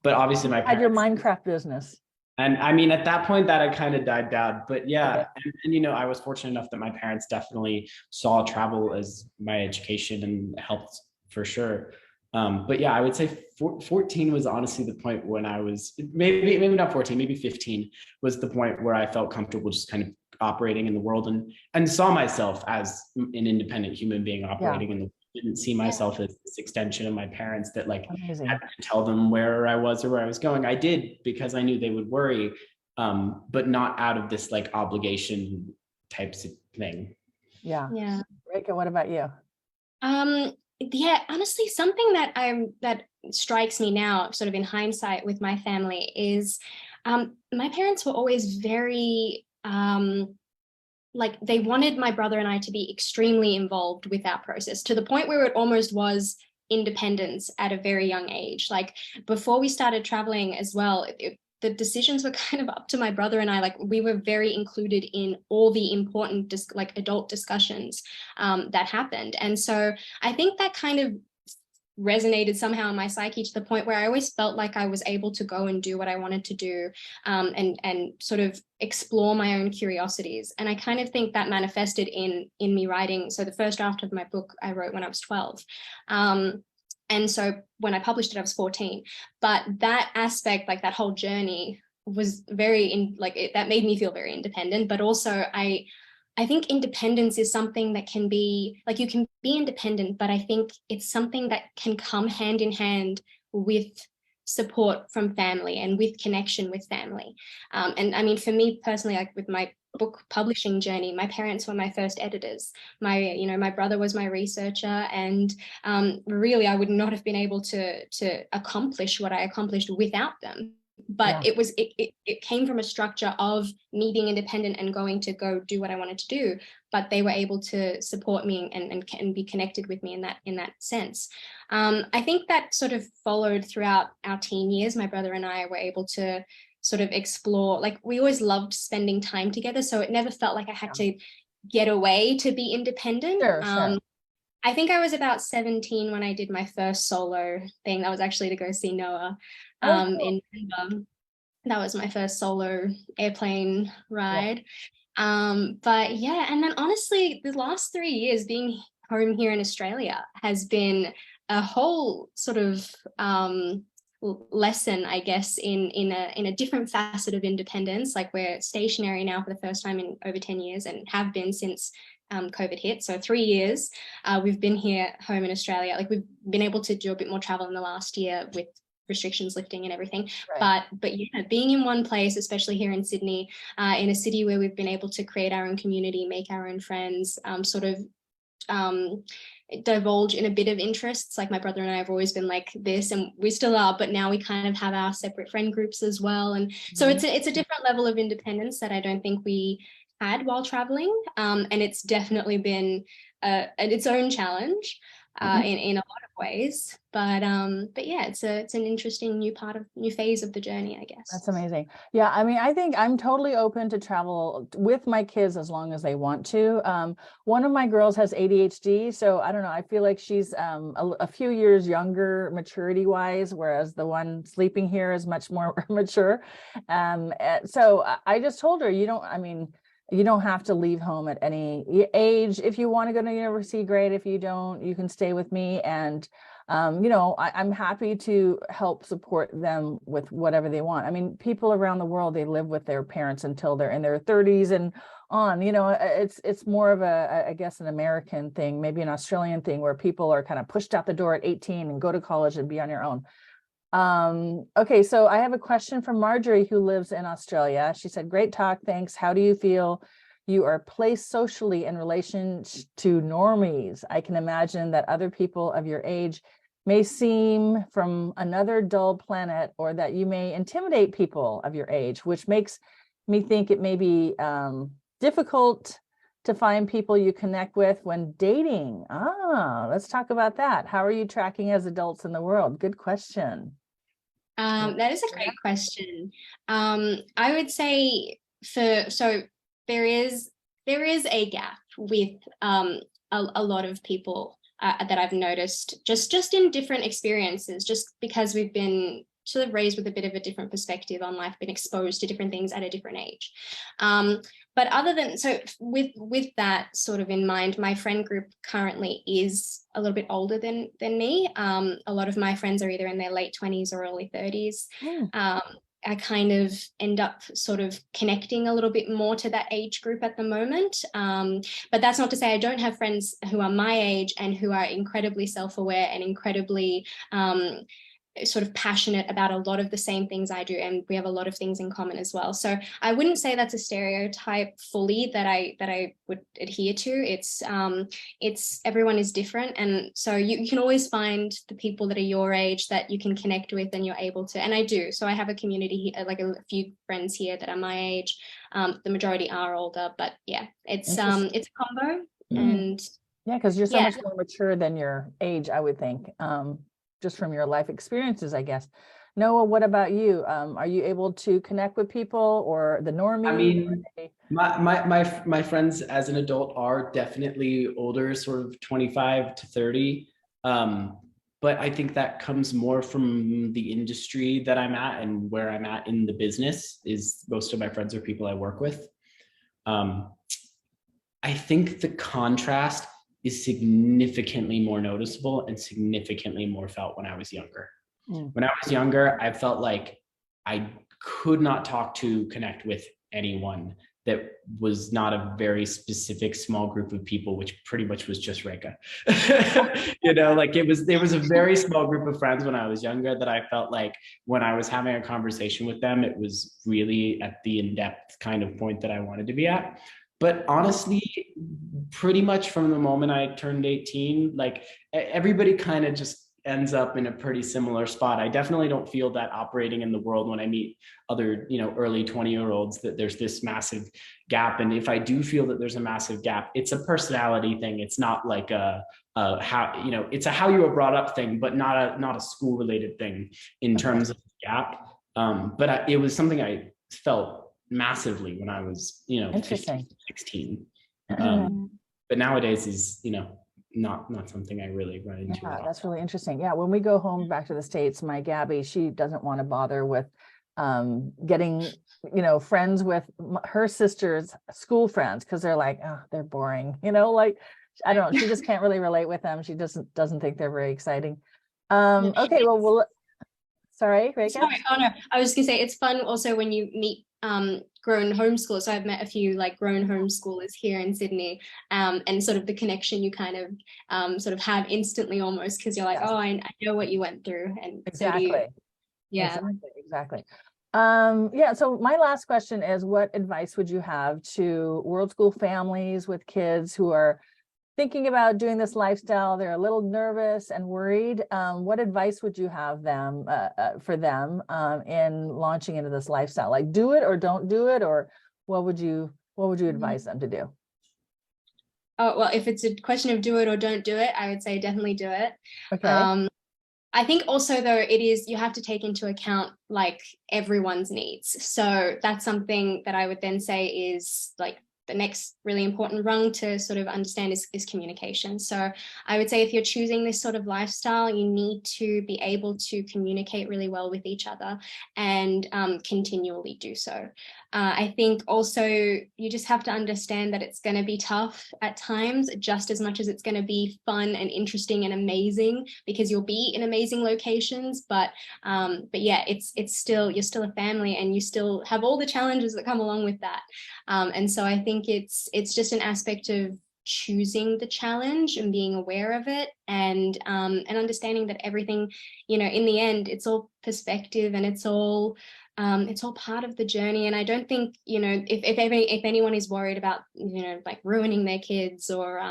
But obviously my Had your parents, Minecraft business. and I mean, at that point that had kind of died down, but yeah. Okay. And I was fortunate enough that my parents definitely saw travel as my education and helped for sure. But yeah, I would say 14 was honestly the point when I was, maybe not 14, maybe 15 was the point where I felt comfortable just kind of operating in the world and saw myself as an independent human being operating in the world. Didn't see myself as this extension of my parents that like Amazing. had to tell them where I was or where I was going. I did because I knew they would worry, but not out of this like obligation types of thing. Yeah. Yeah. Rika, what about you? Yeah, honestly, something that strikes me now, sort of in hindsight with my family, is my parents were always very like, they wanted my brother and I to be extremely involved with our process, to the point where it almost was independence at a very young age. Like before we started traveling as well, the decisions were kind of up to my brother and I. Like we were very included in all the important like adult discussions that happened. And so I think that kind of resonated somehow in my psyche to the point where I always felt like I was able to go and do what I wanted to do, and sort of explore my own curiosities. And I kind of think that manifested in me writing. So the first draft of my book I wrote when I was 12. And so when I published it, I was 14. But that aspect, like that whole journey was very that made me feel very independent. But also I think independence is something that can be, like, you can be independent, but I think it's something that can come hand in hand with support from family and with connection with family. And I mean, for me personally, like with my book publishing journey, my parents were my first editors. My brother was my researcher, and really I would not have been able to accomplish what I accomplished without them. But yeah. It came from a structure of me being independent and going to go do what I wanted to do, but they were able to support me and be connected with me in that sense. I think that sort of followed throughout our teen years. My brother and I were able to sort of explore, like we always loved spending time together, so it never felt like I had to get away to be independent. Sure. I think I was about 17 when I did my first solo thing. That was actually to go see Noah in Denver. That was my first solo airplane ride. But yeah, and then honestly, the last 3 years being home here in Australia has been a whole sort of lesson, I guess, in a different facet of independence. Like we're stationary now for the first time in over 10 years and have been since COVID hit. So 3 years we've been here home in Australia. Like we've been able to do a bit more travel in the last year with restrictions lifting and everything. Right. But yeah, being in one place, especially here in Sydney, in a city where we've been able to create our own community, make our own friends, sort of divulge in a bit of interests. Like my brother and I have always been like this, and we still are, but now we kind of have our separate friend groups as well. And so it's a different level of independence that I don't think we had while traveling, and it's definitely been its own challenge in a lot of ways. But yeah, it's an interesting new phase of the journey, I guess. That's amazing. Yeah, I mean, I think I'm totally open to travel with my kids as long as they want to. One of my girls has ADHD, so I don't know. I feel like she's a few years younger maturity wise, whereas the one sleeping here is much more mature. So I just told her, you don't have to leave home at any age. If you want to go to university, great. If you don't, you can stay with me. And, I'm happy to help support them with whatever they want. I mean, people around the world, they live with their parents until they're in their 30s and on. It's more of I guess, an American thing, maybe an Australian thing, where people are kind of pushed out the door at 18 and go to college and be on your own. Okay, so I have a question from Marjorie, who lives in Australia. She said, great talk, thanks. How do you feel you are placed socially in relation to normies? I can imagine that other people of your age may seem from another dull planet, or that you may intimidate people of your age, which makes me think it may be difficult to find people you connect with when dating. Let's talk about that. How are you tracking as adults in the world? Good question. That is a great question. I would say there is a gap with a lot of people that I've noticed just in different experiences, just because we've been sort of raised with a bit of a different perspective on life, been exposed to different things at a different age. But with that sort of in mind, my friend group currently is a little bit older than me. A lot of my friends are either in their late 20s or early 30s. I kind of end up sort of connecting a little bit more to that age group at the moment. But that's not to say I don't have friends who are my age and who are incredibly self-aware and incredibly sort of passionate about a lot of the same things I do, and we have a lot of things in common as well. So I wouldn't say that's a stereotype fully that I would adhere to. It's everyone is different, and so you can always find the people that are your age that you can connect with, and you're able to. And I do. So I have a community here, like a few friends here that are my age. The majority are older, but yeah, it's a combo, and Yeah, because you're so Yeah. much more mature than your age, I would think, just from your life experiences, I guess. Noah, what about you? Are you able to connect with people or the normie? I Or mean, they- my friends as an adult are definitely older, sort of 25 to 30. But I think that comes more from the industry that I'm at and where I'm at in the business. Is most of my friends are people I work with. Um, I think the contrast is significantly more noticeable and significantly more felt when I was younger. Mm. When I was younger, I felt like I could not talk to connect with anyone that was not a very specific small group of people, which pretty much was just Reka. You know, like there was a very small group of friends when I was younger that I felt like when I was having a conversation with them, it was really at the in-depth kind of point that I wanted to be at. But honestly, pretty much from the moment I turned 18, like everybody kind of just ends up in a pretty similar spot. I definitely don't feel that operating in the world when I meet other, you know, early 20-year-olds that there's this massive gap. And if I do feel that there's a massive gap, it's a personality thing. It's not like a how, you know, it's a how you were brought up thing, but not a school related thing in terms of gap. But it was something I felt massively when I was, you know, 15, 16. But nowadays is, you know, not something I really run into. Yeah, that's really interesting. Yeah, when we go home back to the States, my Gabby, she doesn't want to bother with getting, you know, friends with her sister's school friends because they're like, oh, they're boring, you know, like I don't know, she just can't really relate with them. She doesn't think they're very exciting. Okay, well, sorry, Reka? Sorry, oh no, I was gonna say it's fun also when you meet grown homeschoolers. So I've met a few like grown homeschoolers here in Sydney, and sort of the connection you kind of sort of have instantly almost because you're like, Yes. oh, I know what you went through, and Exactly. so do you. Yeah. Exactly. Yeah, so my last question is, what advice would you have to world school families with kids who are thinking about doing this lifestyle? They're a little nervous and worried. What advice would you have them for them in launching into this lifestyle? Like, do it or don't do it, or what would you advise them to do? Oh, well, if it's a question of do it or don't do it, I would say definitely do it. Okay. I think also though it is, you have to take into account like everyone's needs. So that's something that I would then say is like the next really important rung to sort of understand is communication. So I would say if you're choosing this sort of lifestyle, you need to be able to communicate really well with each other and continually do so. I think also you just have to understand that it's going to be tough at times, just as much as it's going to be fun and interesting and amazing, because you'll be in amazing locations. But yeah, it's still, you're still a family and you still have all the challenges that come along with that. And so I think it's just an aspect of choosing the challenge and being aware of it, and understanding that everything, you know, in the end, it's all perspective and it's all part of the journey. And I don't think, you know, if anyone is worried about, you know, like ruining their kids or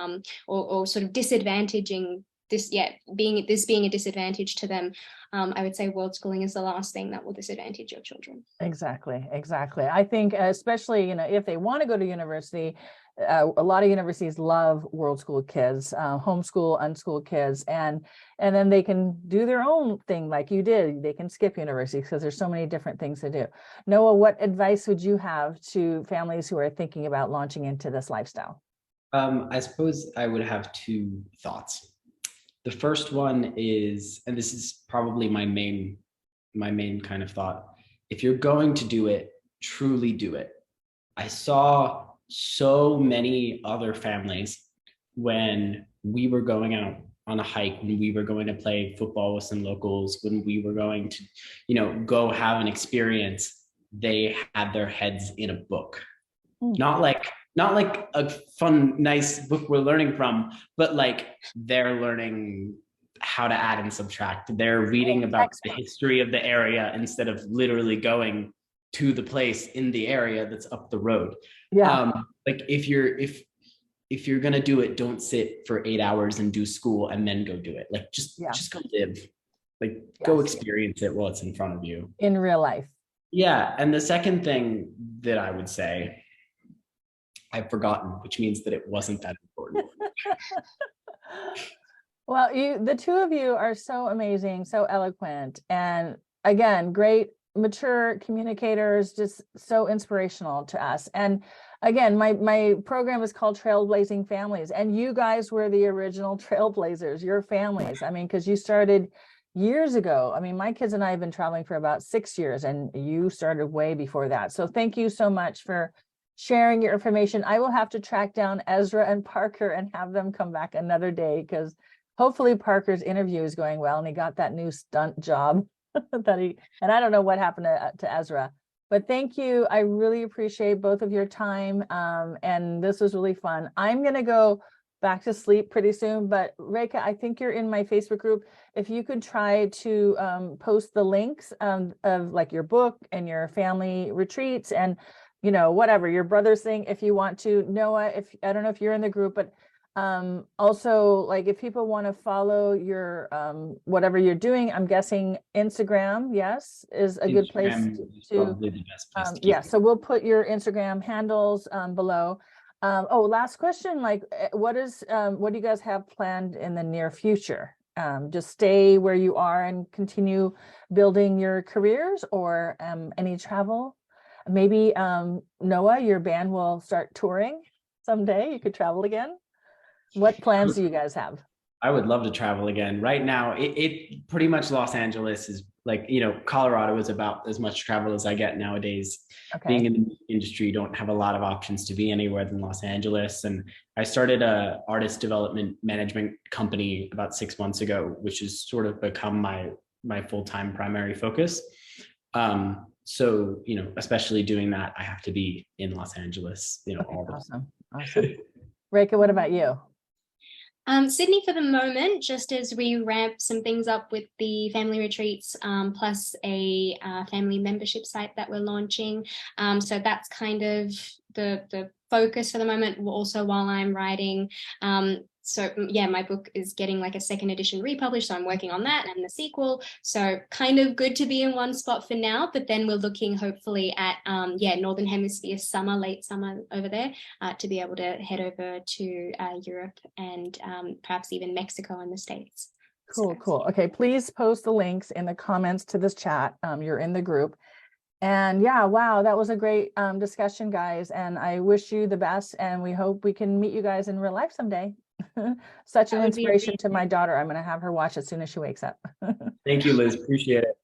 sort of disadvantaging this, being a disadvantage to them, I would say world schooling is the last thing that will disadvantage your children. Exactly. I think especially, you know, if they want to go to university, a lot of universities love world school kids, homeschool, unschooled kids, and then they can do their own thing like you did. They can skip university because there's so many different things to do. Noah, what advice would you have to families who are thinking about launching into this lifestyle? I suppose I would have two thoughts. The first one is, and this is probably my main kind of thought, if you're going to do it, truly do it. I saw so many other families when we were going out on a hike, when we were going to play football with some locals, when we were going to, you know, go have an experience, they had their heads in a book. Not like a fun, nice book we're learning from, but like they're learning how to add and subtract. They're reading about the history of the area instead of literally going to the place in the area that's up the road. Yeah. Like if you're gonna do it, don't sit for 8 hours and do school and then go do it. Like just go live. Like go experience it while it's in front of you. In real life. Yeah. And the second thing that I would say, I've forgotten, which means that it wasn't that important. Well, the two of you are so amazing, so eloquent, and again, great, mature communicators, just so inspirational to us. And again, my program is called Trailblazing Families, and you guys were the original trailblazers, your families. I mean, because you started years ago. I mean, my kids and I have been traveling for about 6 years, and you started way before that. So thank you so much for sharing your information. I will have to track down Ezra and Parker and have them come back another day, because hopefully Parker's interview is going well and he got that new stunt job and I don't know what happened to Ezra, but thank you. I really appreciate both of your time. And this was really fun. I'm going to go back to sleep pretty soon, but Rekha, I think you're in my Facebook group. If you could try to post the links of like your book and your family retreats and, you know, whatever your brother's thing, if you want to. Noah, if I don't know if you're in the group, but also, like, if people want to follow your whatever you're doing, I'm guessing Instagram, yes, is a good place to probably the best place to keep yeah, so we'll put your Instagram handles below. Oh, last question, like, what do you guys have planned in the near future? Just stay where you are and continue building your careers, or any travel? Maybe Noah, your band will start touring someday. You could travel again. What plans do you guys have? I would love to travel again. Right now, it pretty much Los Angeles is like, you know, Colorado is about as much travel as I get nowadays. Okay. Being in the industry, you don't have a lot of options to be anywhere than Los Angeles. And I started a artist development management company about 6 months ago, which has sort of become my full-time primary focus. So, you know, especially doing that, I have to be in Los Angeles, you know, Okay, all the awesome. Rekha, what about you? Sydney for the moment, just as we ramp some things up with the family retreats, plus a family membership site that we're launching. So that's kind of the focus for the moment. Also, while I'm writing, so yeah, my book is getting like a 2nd edition republished, so I'm working on that and the sequel. So kind of good to be in one spot for now, but then we're looking hopefully at Northern Hemisphere summer, late summer over there, to be able to head over to Europe and perhaps even Mexico and the States. Cool. Okay, please post the links in the comments to this chat. You're in the group. And yeah, wow, that was a great discussion, guys. And I wish you the best, and we hope we can meet you guys in real life someday. Such an inspiration to my daughter. I'm going to have her watch as soon as she wakes up. Thank you, Liz. Appreciate it.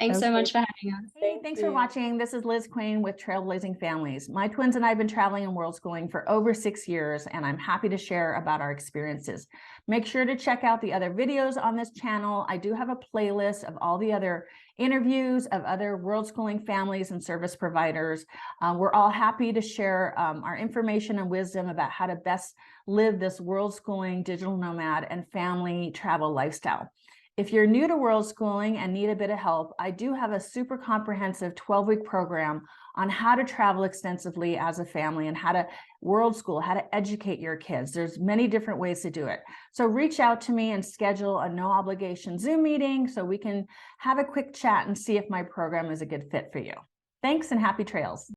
Thanks so much for having us. Hey, thanks for watching. This is Lizz Quain with Trailblazing Families. My twins and I have been traveling and world schooling for over 6 years, and I'm happy to share about our experiences. Make sure to check out the other videos on this channel. I do have a playlist of all the other interviews of other world schooling families and service providers. We're all happy to share our information and wisdom about how to best live this world schooling, digital nomad, and family travel lifestyle. If you're new to world schooling and need a bit of help, I do have a super comprehensive 12-week program on how to travel extensively as a family and how to world school, how to educate your kids. There's many different ways to do it. So reach out to me and schedule a no obligation Zoom meeting so we can have a quick chat and see if my program is a good fit for you. Thanks and happy trails.